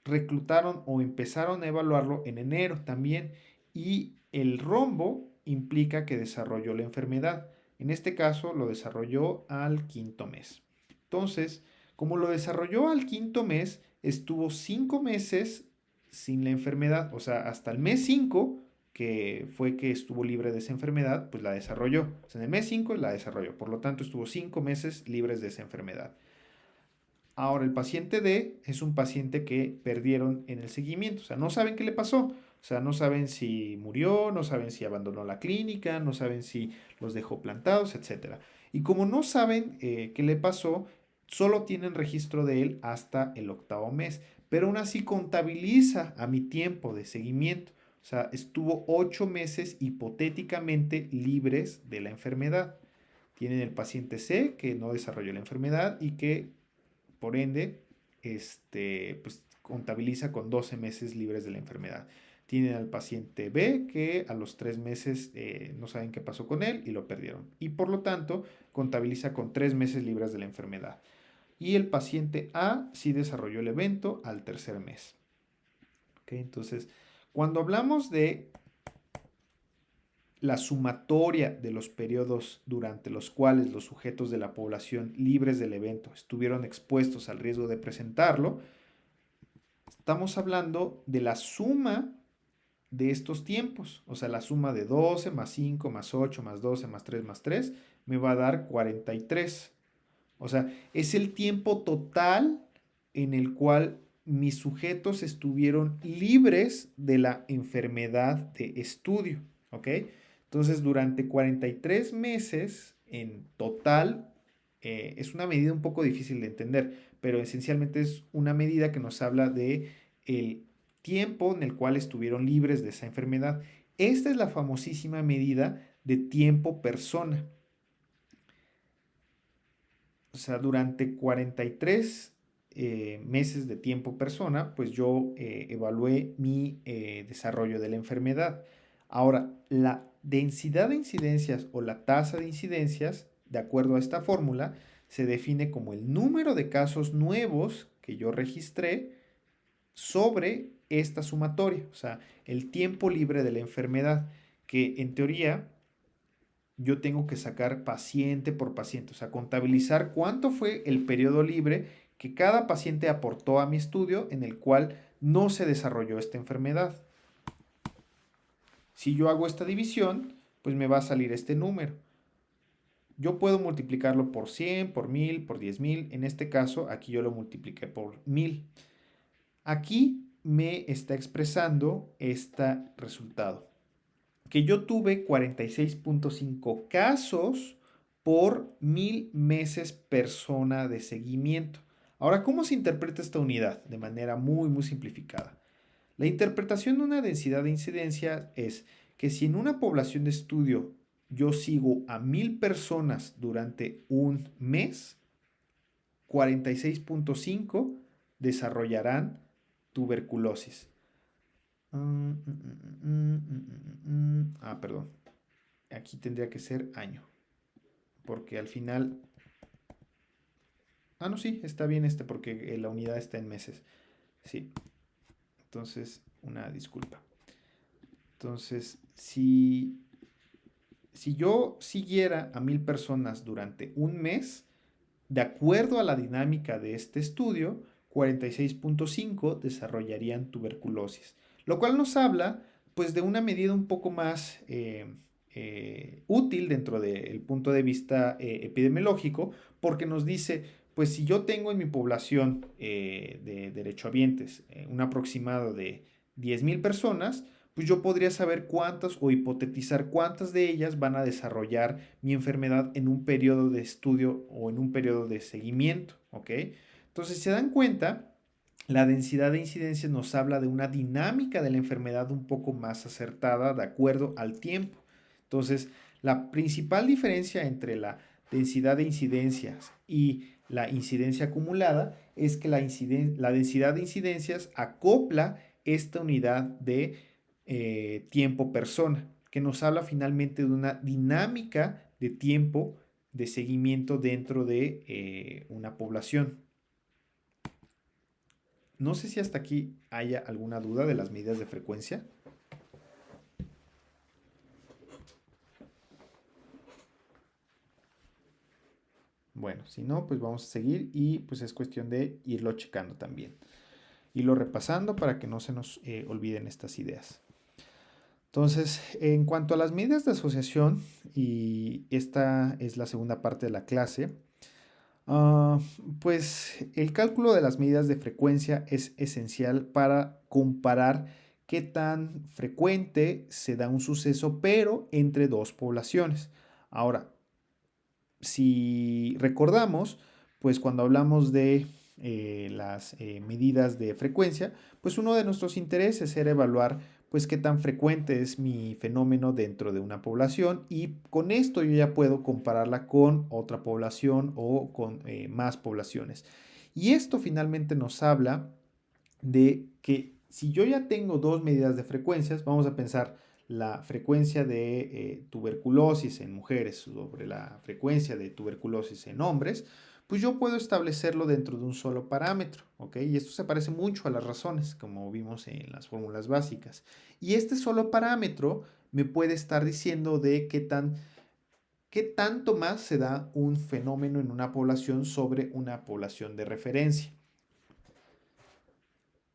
[SPEAKER 1] reclutaron o empezaron a evaluarlo en enero también y el rombo implica que desarrolló la enfermedad. En este caso lo desarrolló al quinto mes. Entonces, como lo desarrolló al quinto mes, estuvo 5 meses sin la enfermedad, o sea, hasta el mes 5 que fue que estuvo libre de esa enfermedad, pues la desarrolló. O sea, en el mes 5 la desarrolló. Por lo tanto, estuvo 5 meses libres de esa enfermedad. Ahora, el paciente D es un paciente que perdieron en el seguimiento, o sea, no saben qué le pasó, o sea, no saben si murió, no saben si abandonó la clínica, no saben si los dejó plantados, etcétera. Y como no saben qué le pasó, solo tienen registro de él hasta el octavo mes, pero aún así contabiliza a mi tiempo de seguimiento, o sea, estuvo 8 meses hipotéticamente libres de la enfermedad. Tienen el paciente C que no desarrolló la enfermedad y que por ende, pues contabiliza con 12 meses libres de la enfermedad. Tienen al paciente B que a los 3 meses no saben qué pasó con él y lo perdieron. Y por lo tanto, contabiliza con 3 meses libres de la enfermedad. Y el paciente A sí desarrolló el evento al tercer mes. ¿Okay? Entonces, cuando hablamos de la sumatoria de los periodos durante los cuales los sujetos de la población libres del evento estuvieron expuestos al riesgo de presentarlo, estamos hablando de la suma de estos tiempos, o sea, la suma de 12 más 5 más 8 más 12 más 3 más 3 me va a dar 43. O sea, es el tiempo total en el cual mis sujetos estuvieron libres de la enfermedad de estudio, ¿ok? Entonces, durante 43 meses en total, es una medida un poco difícil de entender, pero esencialmente es una medida que nos habla de el tiempo en el cual estuvieron libres de esa enfermedad. Esta es la famosísima medida de tiempo persona. O sea, durante 43 meses de tiempo persona, pues yo evalué mi desarrollo de la enfermedad. Ahora, la densidad de incidencias o la tasa de incidencias, de acuerdo a esta fórmula, se define como el número de casos nuevos que yo registré sobre esta sumatoria, o sea, el tiempo libre de la enfermedad, que en teoría yo tengo que sacar paciente por paciente, o sea, contabilizar cuánto fue el periodo libre que cada paciente aportó a mi estudio en el cual no se desarrolló esta enfermedad. Si yo hago esta división, pues me va a salir este número. Yo puedo multiplicarlo por 100, por 1000, por 10,000. En este caso, aquí yo lo multipliqué por 1000. Aquí me está expresando este resultado, que yo tuve 46.5 casos por 1000 meses persona de seguimiento. Ahora, ¿cómo se interpreta esta unidad? De manera muy, muy simplificada. La interpretación de una densidad de incidencia es que si en una población de estudio yo sigo a 1000 personas durante un mes, 46.5 desarrollarán tuberculosis. Perdón. Aquí tendría que ser año. Porque al final... no, sí, está bien porque la unidad está en meses. Sí. Entonces, una disculpa. Entonces, si yo siguiera a 1000 personas durante un mes, de acuerdo a la dinámica de este estudio, 46.5 desarrollarían tuberculosis, lo cual nos habla pues de una medida un poco más útil dentro del punto de vista epidemiológico, porque nos dice, pues si yo tengo en mi población de derechohabientes un aproximado de 10,000 personas, pues yo podría saber cuántas o hipotetizar cuántas de ellas van a desarrollar mi enfermedad en un periodo de estudio o en un periodo de seguimiento, ¿ok? Entonces, si se dan cuenta, la densidad de incidencias nos habla de una dinámica de la enfermedad un poco más acertada de acuerdo al tiempo. Entonces, la principal diferencia entre la densidad de incidencias y la incidencia acumulada es que la densidad de incidencias acopla esta unidad de tiempo persona, que nos habla finalmente de una dinámica de tiempo de seguimiento dentro de una población. No sé si hasta aquí haya alguna duda de las medidas de frecuencia. Bueno, si no, pues vamos a seguir y pues es cuestión de irlo checando también. Irlo repasando para que no se nos olviden estas ideas. Entonces, en cuanto a las medidas de asociación, y esta es la segunda parte de la clase, pues el cálculo de las medidas de frecuencia es esencial para comparar qué tan frecuente se da un suceso, pero entre dos poblaciones. Ahora, si recordamos, pues cuando hablamos de las medidas de frecuencia, pues uno de nuestros intereses era evaluar pues qué tan frecuente es mi fenómeno dentro de una población, y con esto yo ya puedo compararla con otra población o con más poblaciones. Y esto finalmente nos habla de que si yo ya tengo dos medidas de frecuencias, vamos a pensar la frecuencia de tuberculosis en mujeres sobre la frecuencia de tuberculosis en hombres, pues yo puedo establecerlo dentro de un solo parámetro, ¿ok? Y esto se parece mucho a las razones, como vimos en las fórmulas básicas. Y este solo parámetro me puede estar diciendo de qué tanto más se da un fenómeno en una población sobre una población de referencia.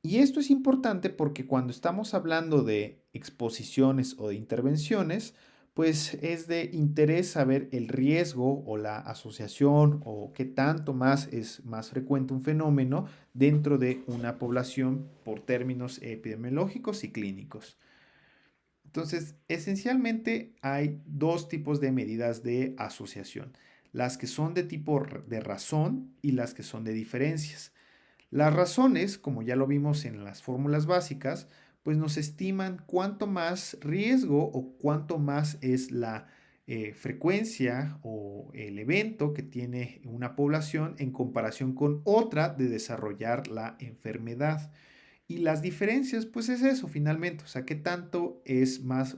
[SPEAKER 1] Y esto es importante porque cuando estamos hablando de exposiciones o de intervenciones, pues es de interés saber el riesgo o la asociación o qué tanto más es más frecuente un fenómeno dentro de una población por términos epidemiológicos y clínicos. Entonces, esencialmente hay dos tipos de medidas de asociación: las que son de tipo de razón y las que son de diferencias. Las razones, como ya lo vimos en las fórmulas básicas, pues nos estiman cuánto más riesgo o cuánto más es la frecuencia o el evento que tiene una población en comparación con otra de desarrollar la enfermedad. Y las diferencias, pues es eso finalmente, o sea, qué tanto es más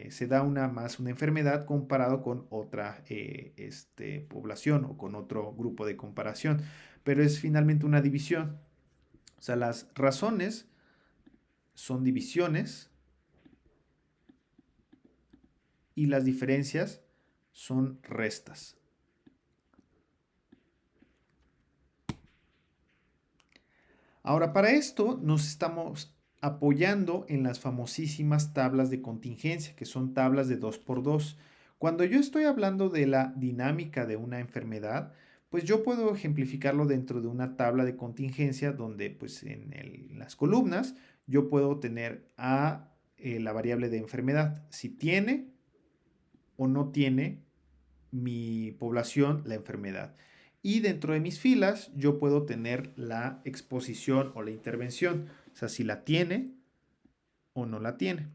[SPEAKER 1] se da más una enfermedad comparado con otra población o con otro grupo de comparación, pero es finalmente una división. O sea, las razones son divisiones y las diferencias son restas. Ahora, para esto nos estamos apoyando en las famosísimas tablas de contingencia, que son tablas de 2 por 2. Cuando yo estoy hablando de la dinámica de una enfermedad, pues yo puedo ejemplificarlo dentro de una tabla de contingencia donde pues en las columnas yo puedo tener a la variable de enfermedad, si tiene o no tiene mi población la enfermedad. Y dentro de mis filas yo puedo tener la exposición o la intervención, o sea, si la tiene o no la tiene.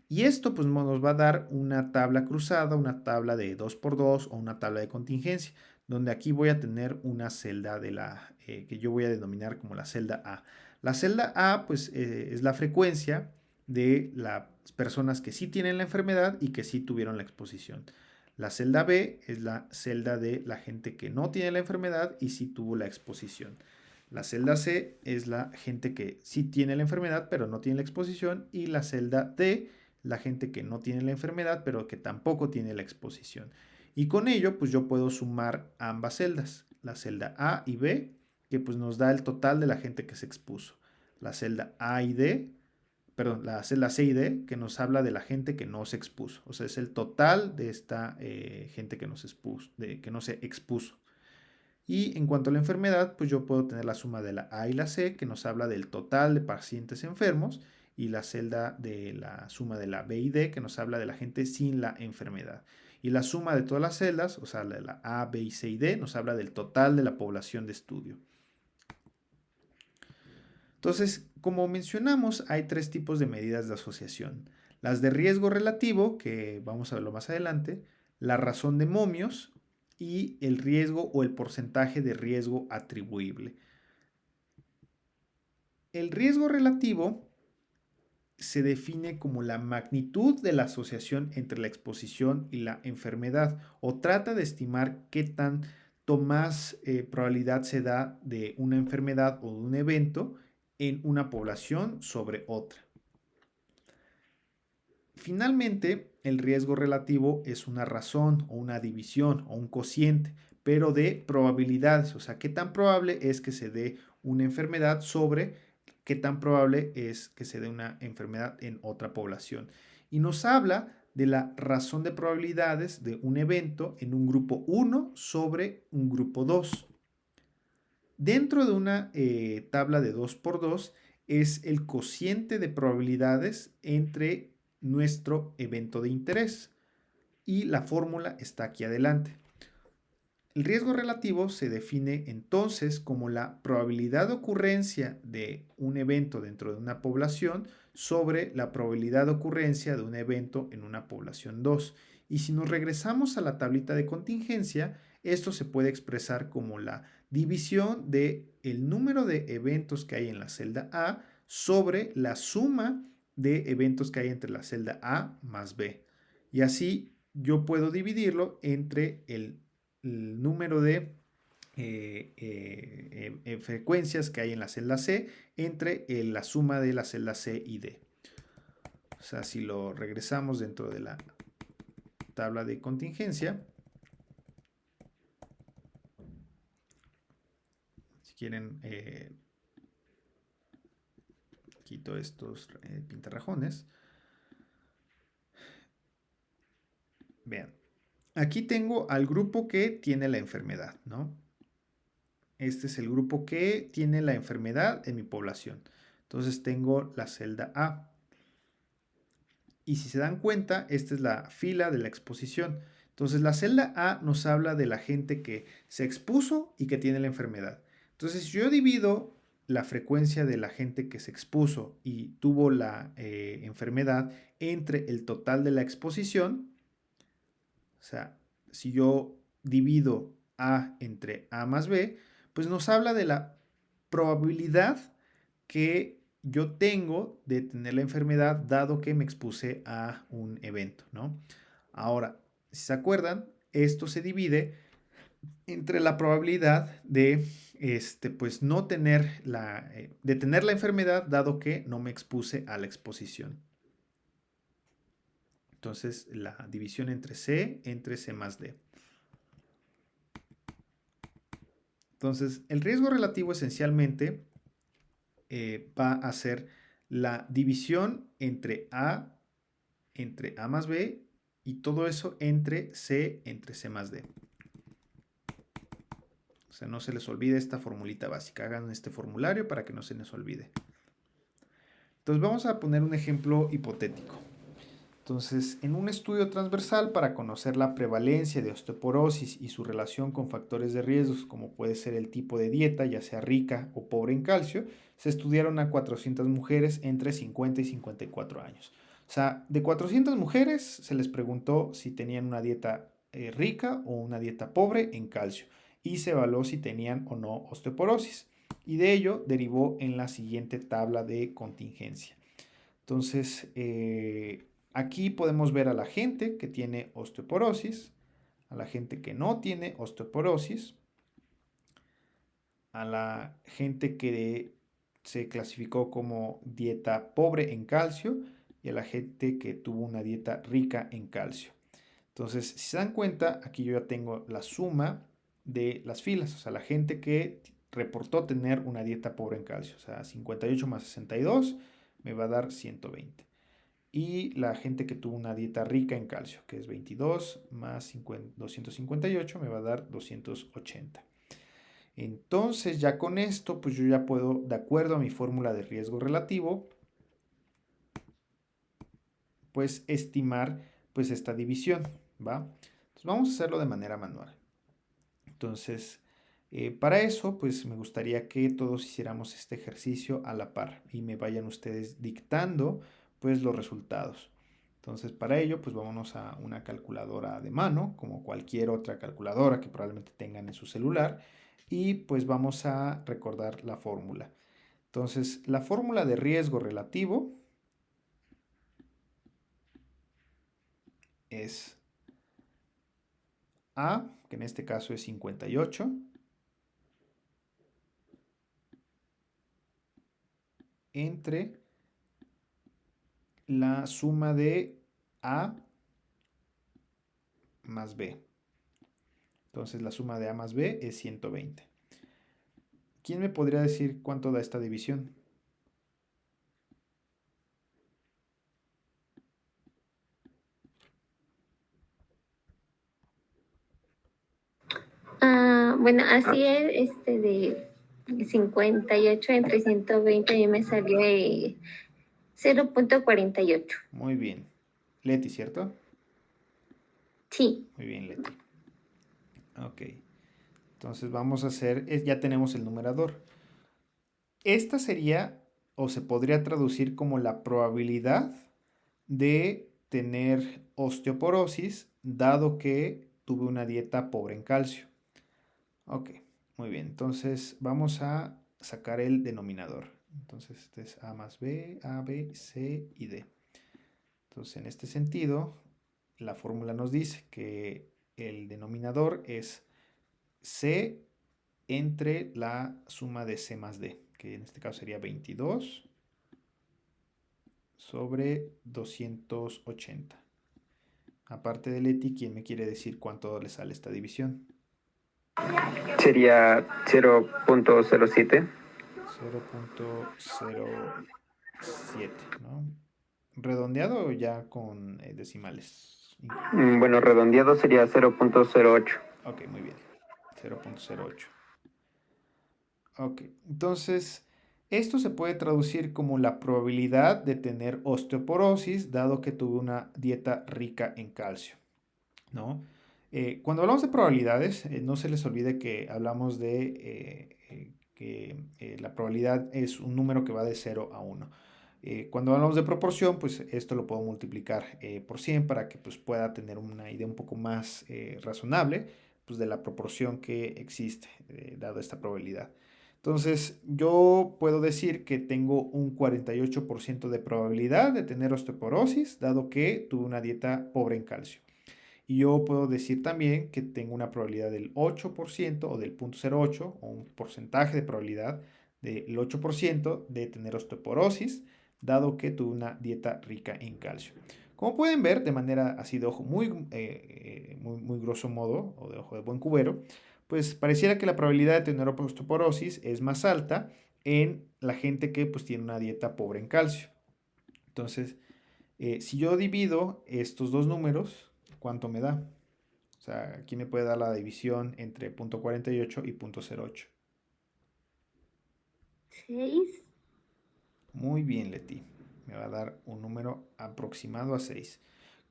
[SPEAKER 1] Y esto pues nos va a dar una tabla cruzada, una tabla de 2x2 o una tabla de contingencia, donde aquí voy a tener una celda de la que yo voy a denominar como la celda A. La celda A pues es la frecuencia de las personas que sí tienen la enfermedad y que sí tuvieron la exposición. La celda B es la celda de la gente que no tiene la enfermedad y sí tuvo la exposición. La celda C es la gente que sí tiene la enfermedad pero no tiene la exposición, y la celda D la gente que no tiene la enfermedad pero que tampoco tiene la exposición. Y con ello pues yo puedo sumar ambas celdas, la celda A y B, que pues nos da el total de la gente que se expuso. La celda A y D, perdón, la celda C y D, que nos habla de la gente que no se expuso. O sea, es el total de esta gente que, que no se expuso. Y en cuanto a la enfermedad, pues yo puedo tener la suma de la A y la C, que nos habla del total de pacientes enfermos, y la celda de la suma de la B y D, que nos habla de la gente sin la enfermedad. Y la suma de todas las celdas, o sea, de la A, B y C y D, nos habla del total de la población de estudio. Entonces, como mencionamos, hay tres tipos de medidas de asociación. Las de riesgo relativo, que vamos a verlo más adelante, la razón de momios y el riesgo o el porcentaje de riesgo atribuible. El riesgo relativo se define como la magnitud de la asociación entre la exposición y la enfermedad, o trata de estimar qué tanto más probabilidad se da de una enfermedad o de un evento en una población sobre otra. Finalmente, el riesgo relativo es una razón o una división o un cociente, pero de probabilidades, o sea, qué tan probable es que se dé una enfermedad sobre qué tan probable es que se dé una enfermedad en otra población. Y nos habla de la razón de probabilidades de un evento en un grupo 1 sobre un grupo 2. Dentro de una tabla de 2x2 es el cociente de probabilidades entre nuestro evento de interés, y la fórmula está aquí adelante. El riesgo relativo se define entonces como la probabilidad de ocurrencia de un evento dentro de una población sobre la probabilidad de ocurrencia de un evento en una población 2. Y si nos regresamos a la tablita de contingencia, esto se puede expresar como la división de el número de eventos que hay en la celda A sobre la suma de eventos que hay entre la celda A más B. Y así yo puedo dividirlo entre el número de frecuencias que hay en la celda C entre la suma de la celda C y D. O sea, si lo regresamos dentro de la tabla de contingencia, si quieren, quito estos pintarrajones. Vean, aquí tengo al grupo que tiene la enfermedad, ¿no? Este es el grupo que tiene la enfermedad en mi población. Entonces tengo la celda A. Y si se dan cuenta, esta es la fila de la exposición. Entonces la celda A nos habla de la gente que se expuso y que tiene la enfermedad. Entonces yo divido la frecuencia de la gente que se expuso y tuvo la enfermedad entre el total de la exposición. O sea, si yo divido A entre A más B, pues nos habla de la probabilidad que yo tengo de tener la enfermedad dado que me expuse a un evento, ¿no? Ahora, si se acuerdan, esto se divide entre la probabilidad de pues no tener de tener la enfermedad dado que no me expuse a la exposición. Entonces, la división entre C más D. Entonces, el riesgo relativo esencialmente va a ser la división entre A más B y todo eso entre C más D. O sea, no se les olvide esta formulita básica. Hagan este formulario para que no se les olvide. Entonces vamos a poner un ejemplo hipotético. Entonces, en un estudio transversal para conocer la prevalencia de osteoporosis y su relación con factores de riesgos como puede ser el tipo de dieta, ya sea rica o pobre en calcio, se estudiaron a 400 mujeres entre 50 y 54 años. O sea, de 400 mujeres se les preguntó si tenían una dieta rica o una dieta pobre en calcio y se evaluó si tenían o no osteoporosis. Y de ello derivó en la siguiente tabla de contingencia. Entonces, aquí podemos ver a la gente que tiene osteoporosis, a la gente que no tiene osteoporosis, a la gente que se clasificó como dieta pobre en calcio y a la gente que tuvo una dieta rica en calcio. Entonces, si se dan cuenta, aquí yo ya tengo la suma de las filas, o sea, la gente que reportó tener una dieta pobre en calcio, o sea, 58 más 62 me va a dar 120. Y la gente que tuvo una dieta rica en calcio, que es 22 más 258, me va a dar 280. Entonces, ya con esto, pues yo ya puedo, de acuerdo a mi fórmula de riesgo relativo, pues estimar pues esta división, ¿va? Entonces, vamos a hacerlo de manera manual. Entonces, para eso, pues me gustaría que todos hiciéramos este ejercicio a la par y me vayan ustedes dictando pues los resultados. Entonces, para ello, pues vámonos a una calculadora de mano, como cualquier otra calculadora que probablemente tengan en su celular, y pues vamos a recordar la fórmula. Entonces, la fórmula de riesgo relativo es A, que en este caso es 58, entre la suma de A más B. Entonces la suma de A más B es 120. ¿Quién me podría decir cuánto da esta división?
[SPEAKER 3] Bueno, así es, de 58 entre 120 y me salió 0.48.
[SPEAKER 1] Muy bien. Leti, ¿cierto?
[SPEAKER 3] Sí.
[SPEAKER 1] Muy bien, Leti. Ok. Entonces vamos a hacer, ya tenemos el numerador. Esta sería, o se podría traducir como la probabilidad de tener osteoporosis, dado que tuve una dieta pobre en calcio. Ok, muy bien. Entonces vamos a sacar el denominador. Entonces este es A más B, A, B, C y D. Entonces en este sentido, la fórmula nos dice que el denominador es C entre la suma de C más D, que en este caso sería 22 sobre 280. Aparte de Leti, ¿quién me quiere decir cuánto le sale esta división?
[SPEAKER 4] Sería 0.07.
[SPEAKER 1] 0.07, ¿no? ¿Redondeado o ya con decimales?
[SPEAKER 4] Bueno, redondeado sería 0.08.
[SPEAKER 1] Ok, muy bien. 0.08. Ok, entonces esto se puede traducir como la probabilidad de tener osteoporosis dado que tuve una dieta rica en calcio, ¿no? Cuando hablamos de probabilidades, no se les olvide que hablamos de que la probabilidad es un número que va de 0 a 1. Cuando hablamos de proporción, pues esto lo puedo multiplicar por 100 para que pues, pueda tener una idea un poco más razonable pues, de la proporción que existe, dado esta probabilidad. Entonces, yo puedo decir que tengo un 48% de probabilidad de tener osteoporosis, dado que tuve una dieta pobre en calcio. Y yo puedo decir también que tengo una probabilidad del 8% o del 0.08 o un porcentaje de probabilidad del 8% de tener osteoporosis, dado que tuve una dieta rica en calcio. Como pueden ver, de manera así de ojo muy grosso modo, o de ojo de buen cubero, pues pareciera que la probabilidad de tener osteoporosis es más alta en la gente que pues tiene una dieta pobre en calcio. Entonces, si yo divido estos dos números, ¿cuánto me da? O sea, aquí me puede dar la división entre 0.48 y 0.08.
[SPEAKER 3] 6.
[SPEAKER 1] Muy bien, Leti. Me va a dar un número aproximado a 6.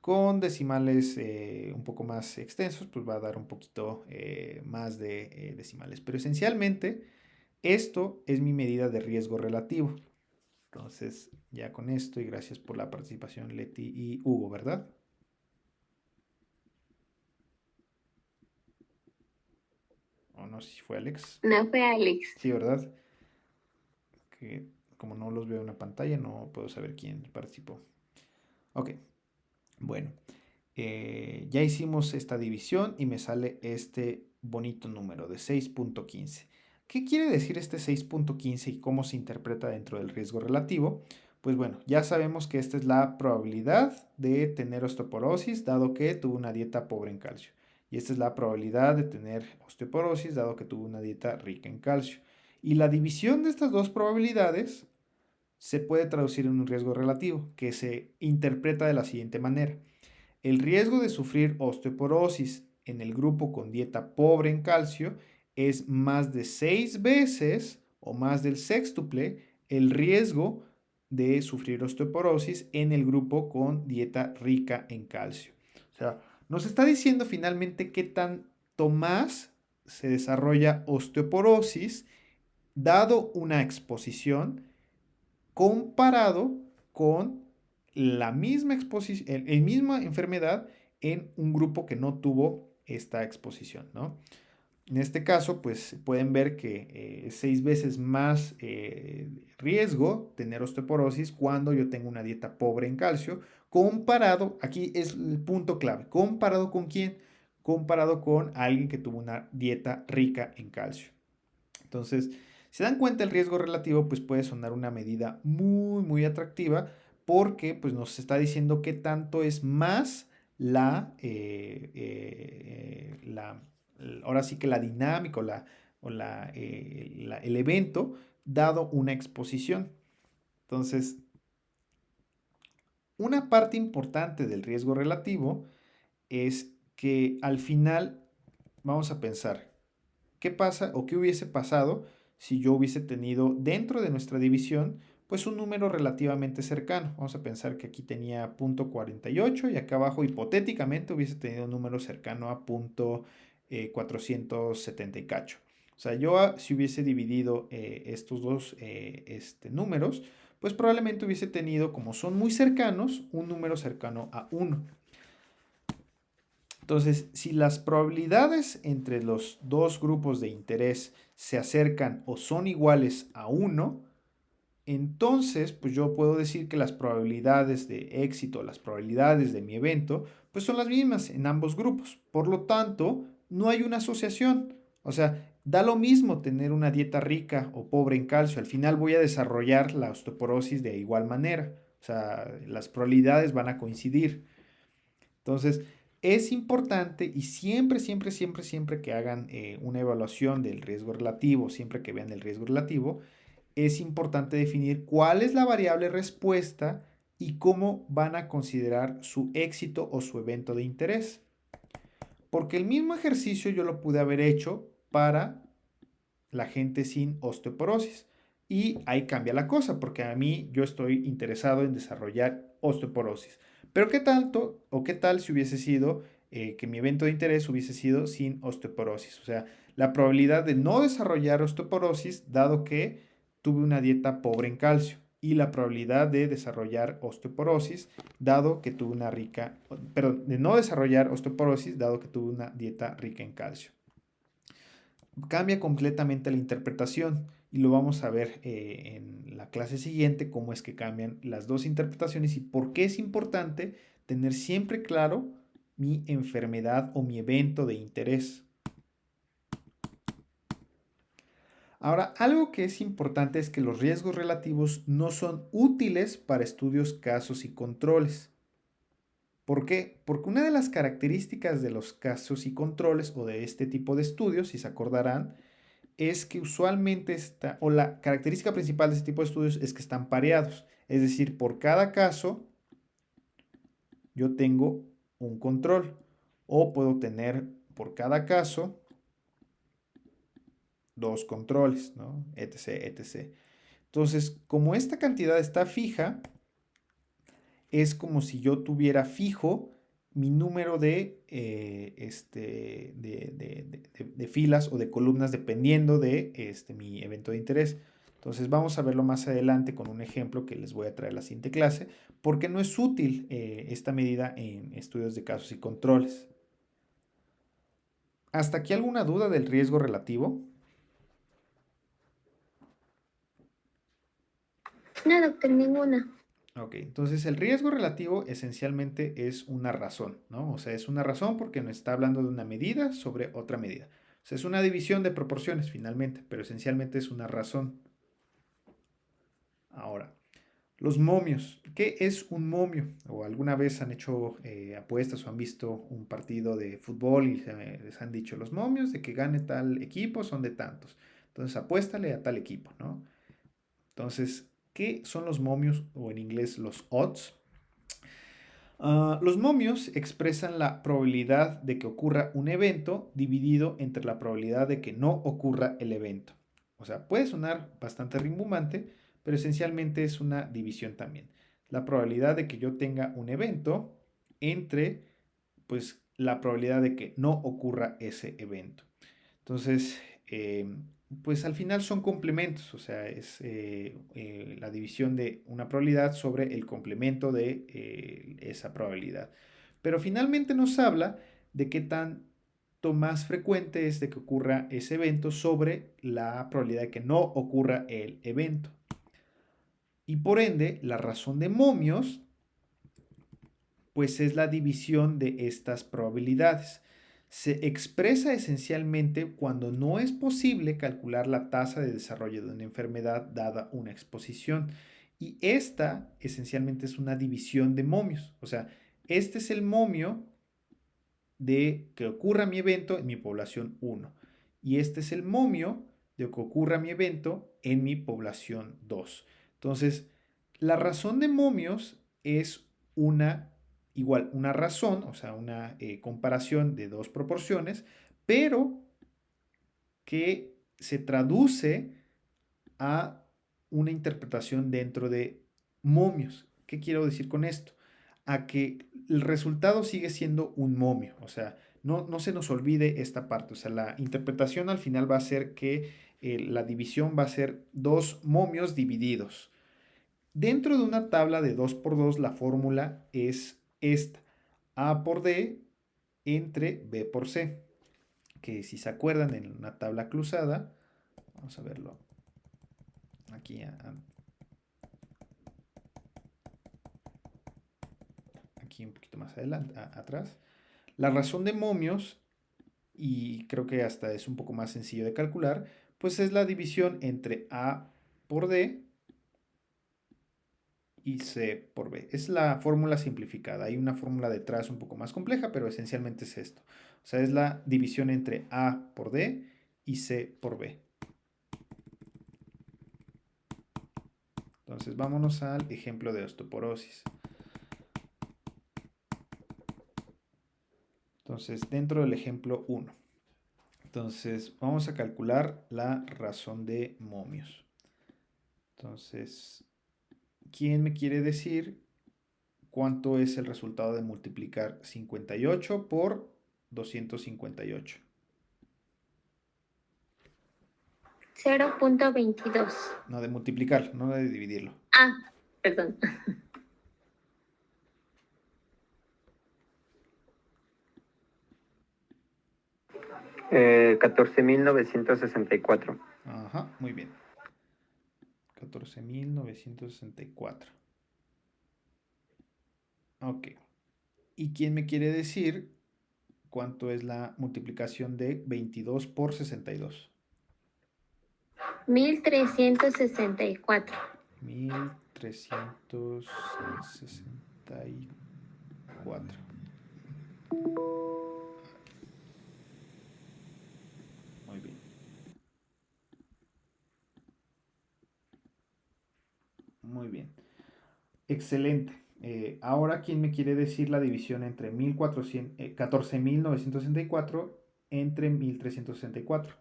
[SPEAKER 1] Con decimales un poco más extensos, pues va a dar un poquito más de decimales. Pero esencialmente, esto es mi medida de riesgo relativo. Entonces, ya con esto, y gracias por la participación, Leti y Hugo, ¿verdad? O no sé si fue Alex.
[SPEAKER 3] No fue Alex.
[SPEAKER 1] Sí, ¿verdad? Que como no los veo en la pantalla, no puedo saber quién participó. Ok, bueno. Ya hicimos esta división y me sale este bonito número de 6.15. ¿Qué quiere decir este 6.15 y cómo se interpreta dentro del riesgo relativo? Pues bueno, ya sabemos que esta es la probabilidad de tener osteoporosis dado que tuvo una dieta pobre en calcio. Y esta es la probabilidad de tener osteoporosis dado que tuvo una dieta rica en calcio. Y la división de estas dos probabilidades se puede traducir en un riesgo relativo que se interpreta de la siguiente manera. El riesgo de sufrir osteoporosis en el grupo con dieta pobre en calcio es más de 6 veces o más del sextuple el riesgo de sufrir osteoporosis en el grupo con dieta rica en calcio. O sea, nos está diciendo finalmente qué tanto más se desarrolla osteoporosis dado una exposición comparado con la misma exposición, la misma enfermedad en un grupo que no tuvo esta exposición, ¿no? En este caso, pues pueden ver que es 6 veces más riesgo tener osteoporosis cuando yo tengo una dieta pobre en calcio, comparado, aquí es el punto clave, comparado con quién, comparado con alguien que tuvo una dieta rica en calcio. Entonces, si dan cuenta el riesgo relativo, pues puede sonar una medida muy, muy atractiva porque pues, nos está diciendo qué tanto es más ahora sí que la dinámica el evento dado una exposición. Entonces, una parte importante del riesgo relativo es que al final vamos a pensar, ¿qué pasa o qué hubiese pasado si yo hubiese tenido dentro de nuestra división pues un número relativamente cercano? Vamos a pensar que aquí tenía 0.48 y acá abajo hipotéticamente hubiese tenido un número cercano a 470 y cacho. O sea, yo si hubiese dividido estos dos números, pues probablemente hubiese tenido, como son muy cercanos, un número cercano a 1. Entonces, si las probabilidades entre los dos grupos de interés se acercan o son iguales a 1, entonces, pues yo puedo decir que las probabilidades de éxito, las probabilidades de mi evento, pues son las mismas en ambos grupos. Por lo tanto, no hay una asociación. O sea, da lo mismo tener una dieta rica o pobre en calcio. Al final voy a desarrollar la osteoporosis de igual manera. O sea, las probabilidades van a coincidir. Entonces, es importante y siempre, siempre, siempre, siempre que hagan una evaluación del riesgo relativo, siempre que vean el riesgo relativo, es importante definir cuál es la variable respuesta y cómo van a considerar su éxito o su evento de interés. Porque el mismo ejercicio yo lo pude haber hecho para la gente sin osteoporosis. Y ahí cambia la cosa, porque a mí yo estoy interesado en desarrollar osteoporosis. Pero ¿qué tanto o qué tal si hubiese sido que mi evento de interés hubiese sido sin osteoporosis? O sea, la probabilidad de no desarrollar osteoporosis, dado que tuve una dieta pobre en calcio, y la probabilidad de desarrollar osteoporosis, dado que tuve una rica, perdón, de no desarrollar osteoporosis, dado que tuve una dieta rica en calcio. Cambia completamente la interpretación y lo vamos a ver en la clase siguiente, cómo es que cambian las dos interpretaciones y por qué es importante tener siempre claro mi enfermedad o mi evento de interés. Ahora, algo que es importante es que los riesgos relativos no son útiles para estudios, casos y controles. ¿Por qué? Porque una de las características de los casos y controles o de este tipo de estudios, si se acordarán, es que usualmente o la característica principal de este tipo de estudios es que están pareados. Es decir, por cada caso, yo tengo un control. O puedo tener por cada caso 2 controles, ¿no? Etc, etc. Entonces, como esta cantidad está fija, es como si yo tuviera fijo mi número de filas o de columnas dependiendo de mi evento de interés. Entonces vamos a verlo más adelante con un ejemplo que les voy a traer la siguiente clase, porque no es útil esta medida en estudios de casos y controles. ¿Hasta aquí alguna duda del riesgo relativo?
[SPEAKER 3] No, doctor, ninguna.
[SPEAKER 1] Ok, entonces el riesgo relativo esencialmente es una razón, ¿no? O sea, es una razón porque nos está hablando de una medida sobre otra medida. O sea, es una división de proporciones finalmente, pero esencialmente es una razón. Ahora, los momios. ¿Qué es un momio? ¿O alguna vez han hecho apuestas o han visto un partido de fútbol y les han dicho los momios de que gane tal equipo son de tantos? Entonces apuéstale a tal equipo, ¿no? Entonces, ¿qué son los momios o en inglés los odds? Los momios expresan la probabilidad de que ocurra un evento dividido entre la probabilidad de que no ocurra el evento. O sea, puede sonar bastante rimbombante, pero esencialmente es una división también. La probabilidad de que yo tenga un evento entre, pues, la probabilidad de que no ocurra ese evento. Entonces, pues al final son complementos, o sea, es la división de una probabilidad sobre el complemento de esa probabilidad. Pero finalmente nos habla de qué tanto más frecuente es de que ocurra ese evento sobre la probabilidad de que no ocurra el evento. Y por ende, la razón de momios, pues es la división de estas probabilidades. Se expresa esencialmente cuando no es posible calcular la tasa de desarrollo de una enfermedad dada una exposición. Y esta esencialmente es una división de momios. O sea, este es el momio de que ocurra mi evento en mi población 1. Y este es el momio de que ocurra mi evento en mi población 2. Entonces, la razón de momios es una razón, o sea, una comparación de dos proporciones, pero que se traduce a una interpretación dentro de momios. ¿Qué quiero decir con esto? A que el resultado sigue siendo un momio, o sea, no se nos olvide esta parte, o sea, la interpretación al final va a ser que la división va a ser dos momios divididos. Dentro de una tabla de 2 por 2 la fórmula es esta, A por D entre B por C, que si se acuerdan en una tabla cruzada, vamos a verlo aquí, aquí un poquito más adelante, atrás. La razón de momios, y creo que hasta es un poco más sencillo de calcular, pues es la división entre A por D y C por B. Es la fórmula simplificada. Hay una fórmula detrás un poco más compleja, pero esencialmente es esto. O sea, es la división entre A por D y C por B. Entonces, vámonos al ejemplo de osteoporosis. Entonces, dentro del ejemplo 1. Entonces, vamos a calcular la razón de momios. Entonces, ¿quién me quiere decir cuánto es el resultado de multiplicar 58 por 258?
[SPEAKER 3] 0.22.
[SPEAKER 1] No, de multiplicar, no de dividirlo.
[SPEAKER 3] Ah, perdón.
[SPEAKER 4] 14.964.
[SPEAKER 1] Ajá, muy bien. 14.964. Ok. ¿Y quién me quiere decir cuánto es la multiplicación de 22 por 62?
[SPEAKER 3] 1364.
[SPEAKER 1] 1364. Muy bien. Muy bien. Excelente. Ahora, ¿quién me quiere decir la división entre 14.964 entre 1.364?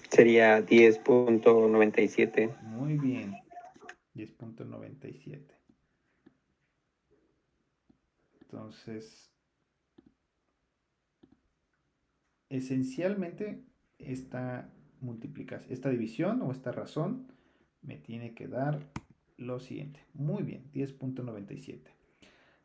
[SPEAKER 4] Sería 10.97.
[SPEAKER 1] Muy bien, 10.97. Entonces, esencialmente, esta división o esta razón me tiene que dar lo siguiente. Muy bien, 10.97.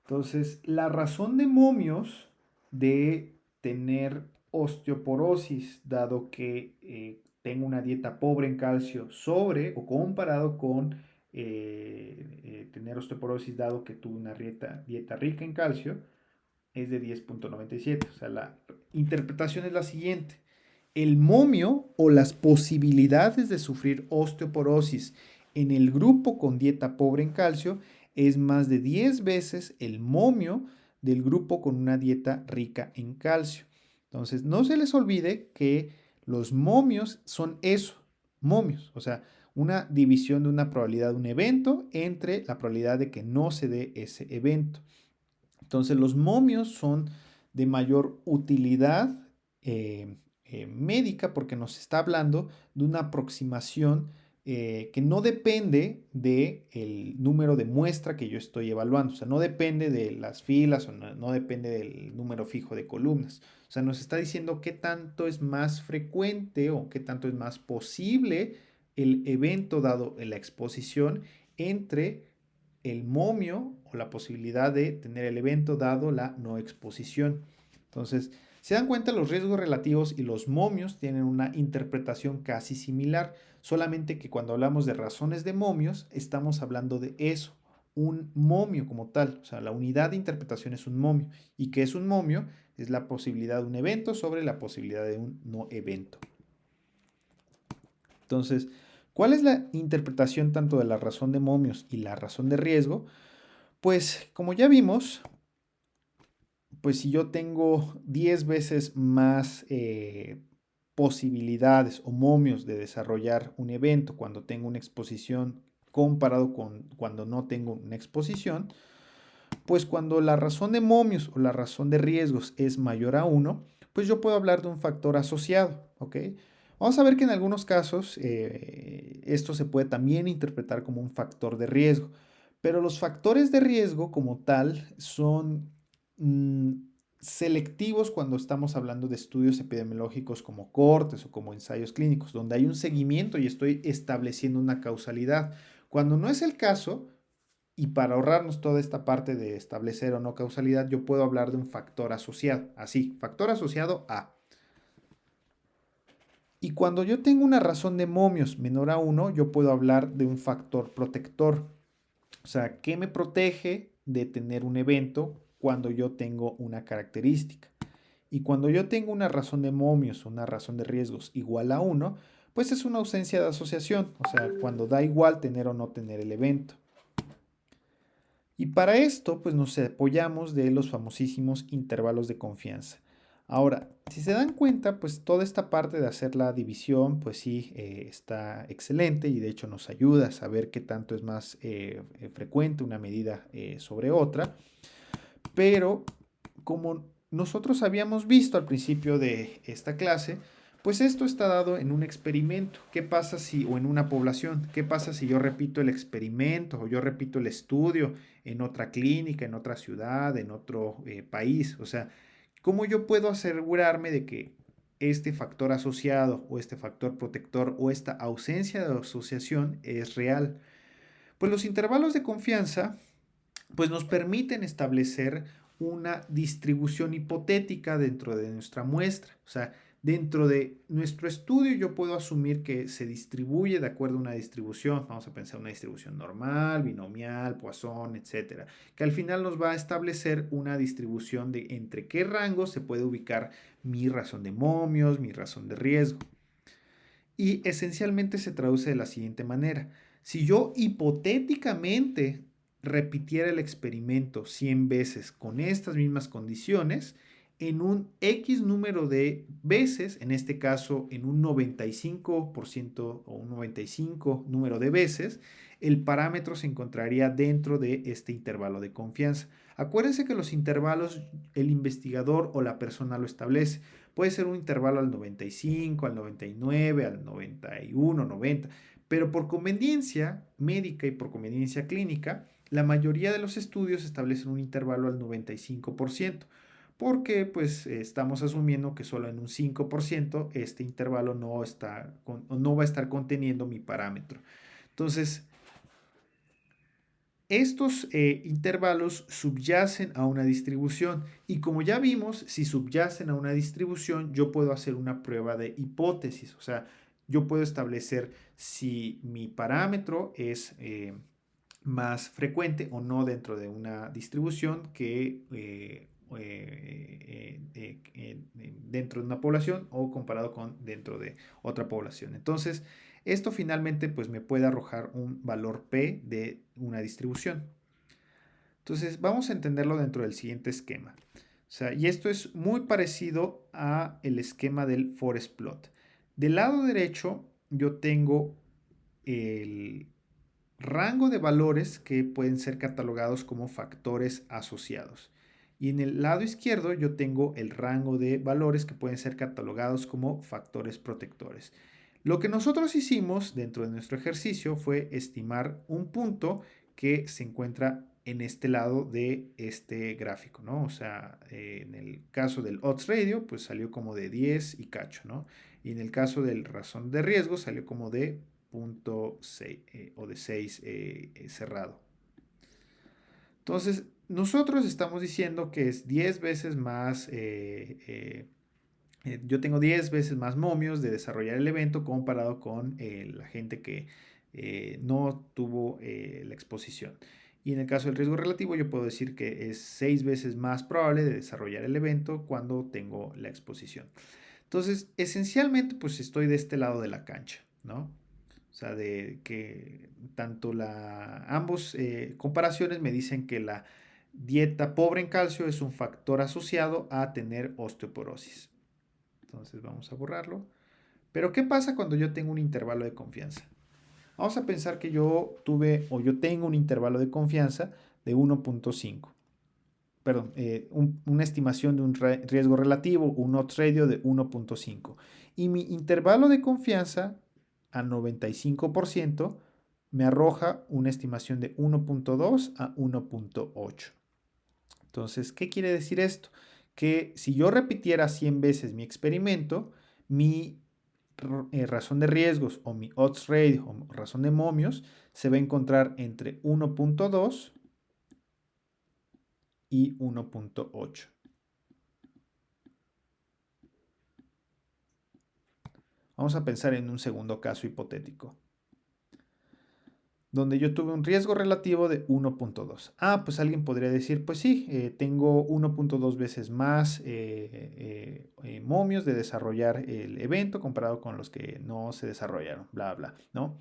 [SPEAKER 1] Entonces, la razón de momios de tener osteoporosis, dado que tengo una dieta pobre en calcio sobre o comparado con tener osteoporosis, dado que tuve una dieta rica en calcio, es de 10.97. O sea, la interpretación es la siguiente. El momio o las posibilidades de sufrir osteoporosis en el grupo con dieta pobre en calcio es más de 10 veces el momio del grupo con una dieta rica en calcio. Entonces, no se les olvide que los momios son eso, momios, o sea, una división de una probabilidad de un evento entre la probabilidad de que no se dé ese evento. Entonces, los momios son de mayor utilidad médica porque nos está hablando de una aproximación que no depende del número de muestra que yo estoy evaluando, o sea, no depende de las filas o no depende del número fijo de columnas. O sea, nos está diciendo qué tanto es más frecuente o qué tanto es más posible el evento dado en la exposición entre el momio o la posibilidad de tener el evento dado la no exposición. Entonces, se dan cuenta, los riesgos relativos y los momios tienen una interpretación casi similar, solamente que cuando hablamos de razones de momios, estamos hablando de eso, un momio como tal, o sea, la unidad de interpretación es un momio. ¿Y qué es un momio? Es la posibilidad de un evento sobre la posibilidad de un no evento. Entonces, ¿cuál es la interpretación tanto de la razón de momios y la razón de riesgo? Pues como ya vimos, pues si yo tengo 10 veces más posibilidades o momios de desarrollar un evento cuando tengo una exposición comparado con cuando no tengo una exposición, pues cuando la razón de momios o la razón de riesgos es mayor a 1, pues yo puedo hablar de un factor asociado, ¿ok? Vamos a ver que en algunos casos esto se puede también interpretar como un factor de riesgo, pero los factores de riesgo como tal son mm, selectivos cuando estamos hablando de estudios epidemiológicos como cortes o como ensayos clínicos, donde hay un seguimiento y estoy estableciendo una causalidad. Cuando no es el caso, y para ahorrarnos toda esta parte de establecer o no causalidad, yo puedo hablar de un factor asociado. Así, factor asociado a. Y cuando yo tengo una razón de momios menor a 1, yo puedo hablar de un factor protector. O sea, ¿qué me protege de tener un evento cuando yo tengo una característica? Y cuando yo tengo una razón de momios, una razón de riesgos igual a 1, pues es una ausencia de asociación. O sea, cuando da igual tener o no tener el evento. Y para esto, pues nos apoyamos de los famosísimos intervalos de confianza. Ahora, si se dan cuenta, pues toda esta parte de hacer la división, pues sí, está excelente y de hecho nos ayuda a saber qué tanto es más frecuente una medida sobre otra. Pero como nosotros habíamos visto al principio de esta clase, pues esto está dado en un experimento. ¿Qué pasa si, o en una población, qué pasa si yo repito el experimento o yo repito el estudio en otra clínica, en otra ciudad, en otro país? O sea, ¿cómo yo puedo asegurarme de que este factor asociado o este factor protector o esta ausencia de asociación es real? Pues los intervalos de confianza pues nos permiten establecer una distribución hipotética dentro de nuestra muestra. O sea, dentro de nuestro estudio yo puedo asumir que se distribuye de acuerdo a una distribución. Vamos a pensar una distribución normal, binomial, Poisson, etcétera, que al final nos va a establecer una distribución de entre qué rango se puede ubicar mi razón de momios, mi razón de riesgo. Y esencialmente se traduce de la siguiente manera. Si yo hipotéticamente repitiera el experimento 100 veces con estas mismas condiciones, en un X número de veces, en este caso en un 95% o un 95 número de veces, el parámetro se encontraría dentro de este intervalo de confianza. Acuérdense que los intervalos el investigador o la persona lo establece. Puede ser un intervalo al 95, al 99, al 91, 90, pero por conveniencia médica y por conveniencia clínica, la mayoría de los estudios establecen un intervalo al 95%, porque pues estamos asumiendo que solo en un 5% este intervalo no va a estar conteniendo mi parámetro. Entonces, estos intervalos subyacen a una distribución y como ya vimos, si subyacen a una distribución, yo puedo hacer una prueba de hipótesis, o sea, yo puedo establecer si mi parámetro es más frecuente o no dentro de una distribución que dentro de una población o comparado con dentro de otra población. Entonces, esto finalmente pues me puede arrojar un valor P de una distribución. Entonces, vamos a entenderlo dentro del siguiente esquema. O sea, y esto es muy parecido a el esquema del forest plot. Del lado derecho yo tengo el rango de valores que pueden ser catalogados como factores asociados. Y en el lado izquierdo yo tengo el rango de valores que pueden ser catalogados como factores protectores. Lo que nosotros hicimos dentro de nuestro ejercicio fue estimar un punto que se encuentra en este lado de este gráfico, ¿no? O sea, en el caso del odds radio, pues salió como de 10 y cacho, ¿no? Y en el caso del razón de riesgo salió como de 0.6 o de 6 cerrado. Entonces, nosotros estamos diciendo que es 10 veces más, yo tengo 10 veces más momios de desarrollar el evento comparado con la gente que no tuvo la exposición. Y en el caso del riesgo relativo, yo puedo decir que es 6 veces más probable de desarrollar el evento cuando tengo la exposición. Entonces, esencialmente, pues estoy de este lado de la cancha, ¿no? O sea, de que tanto ambos comparaciones me dicen que la dieta pobre en calcio es un factor asociado a tener osteoporosis. Entonces vamos a borrarlo. Pero ¿qué pasa cuando yo tengo un intervalo de confianza? Vamos a pensar que yo tengo un intervalo de confianza de 1.5. Perdón, una estimación de un riesgo relativo, un odds radio de 1.5. Y mi intervalo de confianza a 95% me arroja una estimación de 1.2 a 1.8. Entonces, ¿qué quiere decir esto? Que si yo repitiera 100 veces mi experimento, mi razón de riesgos o mi odds radio o razón de momios se va a encontrar entre 1.2 y 1.8. Vamos a pensar en un segundo caso hipotético, donde yo tuve un riesgo relativo de 1.2. Pues alguien podría decir, pues sí, tengo 1.2 veces más momios de desarrollar el evento comparado con los que no se desarrollaron, bla, bla, ¿no?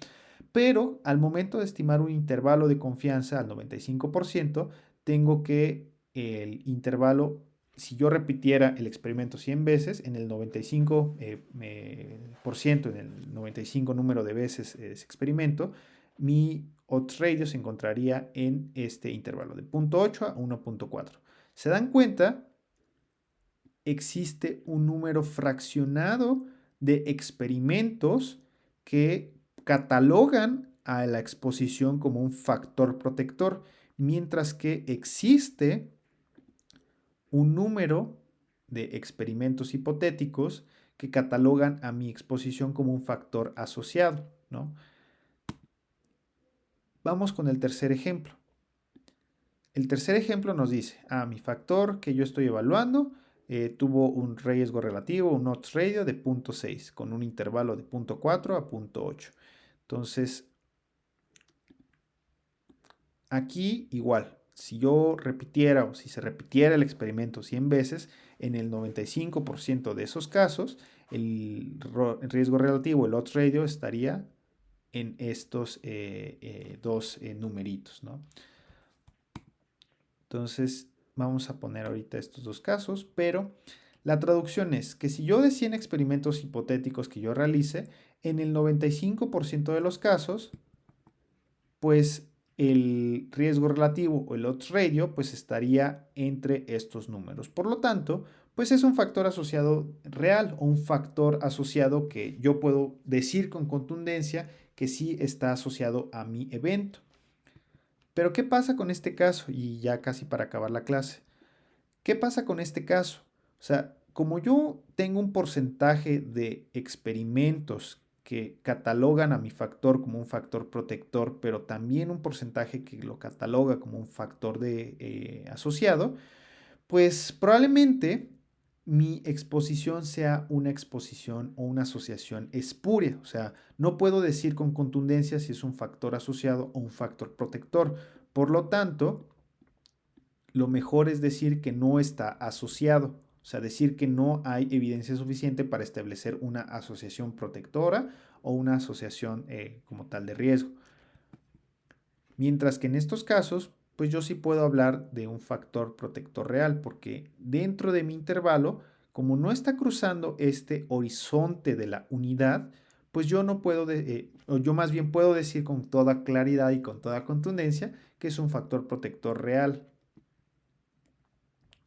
[SPEAKER 1] Pero al momento de estimar un intervalo de confianza al 95%, tengo que el intervalo, si yo repitiera el experimento 100 veces, en el 95%, en el 95 número de veces ese experimento, mi odds radio se encontraría en este intervalo de 0.8 a 1.4. ¿Se dan cuenta? Existe un número fraccionado de experimentos que catalogan a la exposición como un factor protector, mientras que existe un número de experimentos hipotéticos que catalogan a mi exposición como un factor asociado, ¿no? Vamos con el tercer ejemplo. El tercer ejemplo nos dice, mi factor que yo estoy evaluando tuvo un riesgo relativo, un odds radio de 0.6, con un intervalo de 0.4 a 0.8. Entonces, aquí igual, si yo repitiera o si se repitiera el experimento 100 veces, en el 95% de esos casos, el riesgo relativo, el odds radio, estaría en estos dos numeritos, ¿no? Entonces, Vamos a poner ahorita estos dos casos, pero la traducción es que si yo de 100 experimentos hipotéticos que yo realice, en el 95% de los casos, pues el riesgo relativo o el odds ratio pues estaría entre estos números. Por lo tanto, pues es un factor asociado real o un factor asociado que yo puedo decir con contundencia que sí está asociado a mi evento. Pero ¿qué pasa con este caso? Y ya casi para acabar la clase. ¿Qué pasa con este caso? O sea, como yo tengo un porcentaje de experimentos que catalogan a mi factor como un factor protector, pero también un porcentaje que lo cataloga como un factor asociado, pues probablemente mi exposición sea una exposición o una asociación espuria. O sea, no puedo decir con contundencia si es un factor asociado o un factor protector. Por lo tanto, lo mejor es decir que no está asociado. O sea, decir que no hay evidencia suficiente para establecer una asociación protectora o una asociación como tal de riesgo. Mientras que en estos casos, pues yo sí puedo hablar de un factor protector real, porque dentro de mi intervalo, como no está cruzando este horizonte de la unidad, pues yo no puedo, o yo más bien puedo decir con toda claridad y con toda contundencia que es un factor protector real.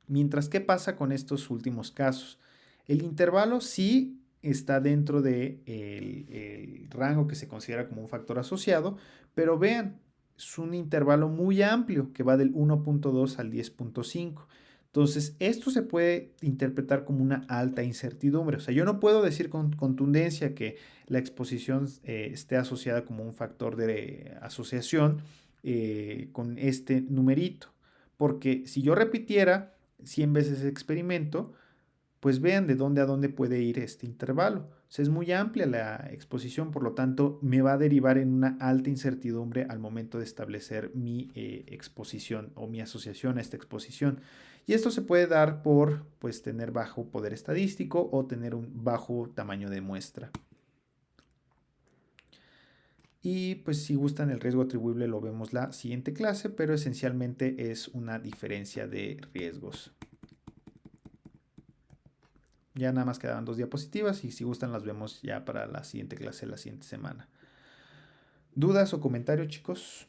[SPEAKER 1] Mientras, ¿qué pasa con estos últimos casos? El intervalo sí está dentro del el rango que se considera como un factor asociado, pero vean, es un intervalo muy amplio que va del 1.2 al 10.5. Entonces, esto se puede interpretar como una alta incertidumbre. O sea, yo no puedo decir con contundencia que la exposición esté asociada como un factor de asociación con este numerito. Porque si yo repitiera 100 veces ese experimento, pues vean de dónde a dónde puede ir este intervalo. O sea, es muy amplia la exposición, por lo tanto, me va a derivar en una alta incertidumbre al momento de establecer mi exposición o mi asociación a esta exposición. Y esto se puede dar por pues, tener bajo poder estadístico o tener un bajo tamaño de muestra. Y pues si gustan el riesgo atribuible lo vemos la siguiente clase, pero esencialmente es una diferencia de riesgos. Ya nada más quedaban 2 diapositivas y si gustan las vemos ya para la siguiente clase la siguiente semana. ¿Dudas o comentarios, chicos?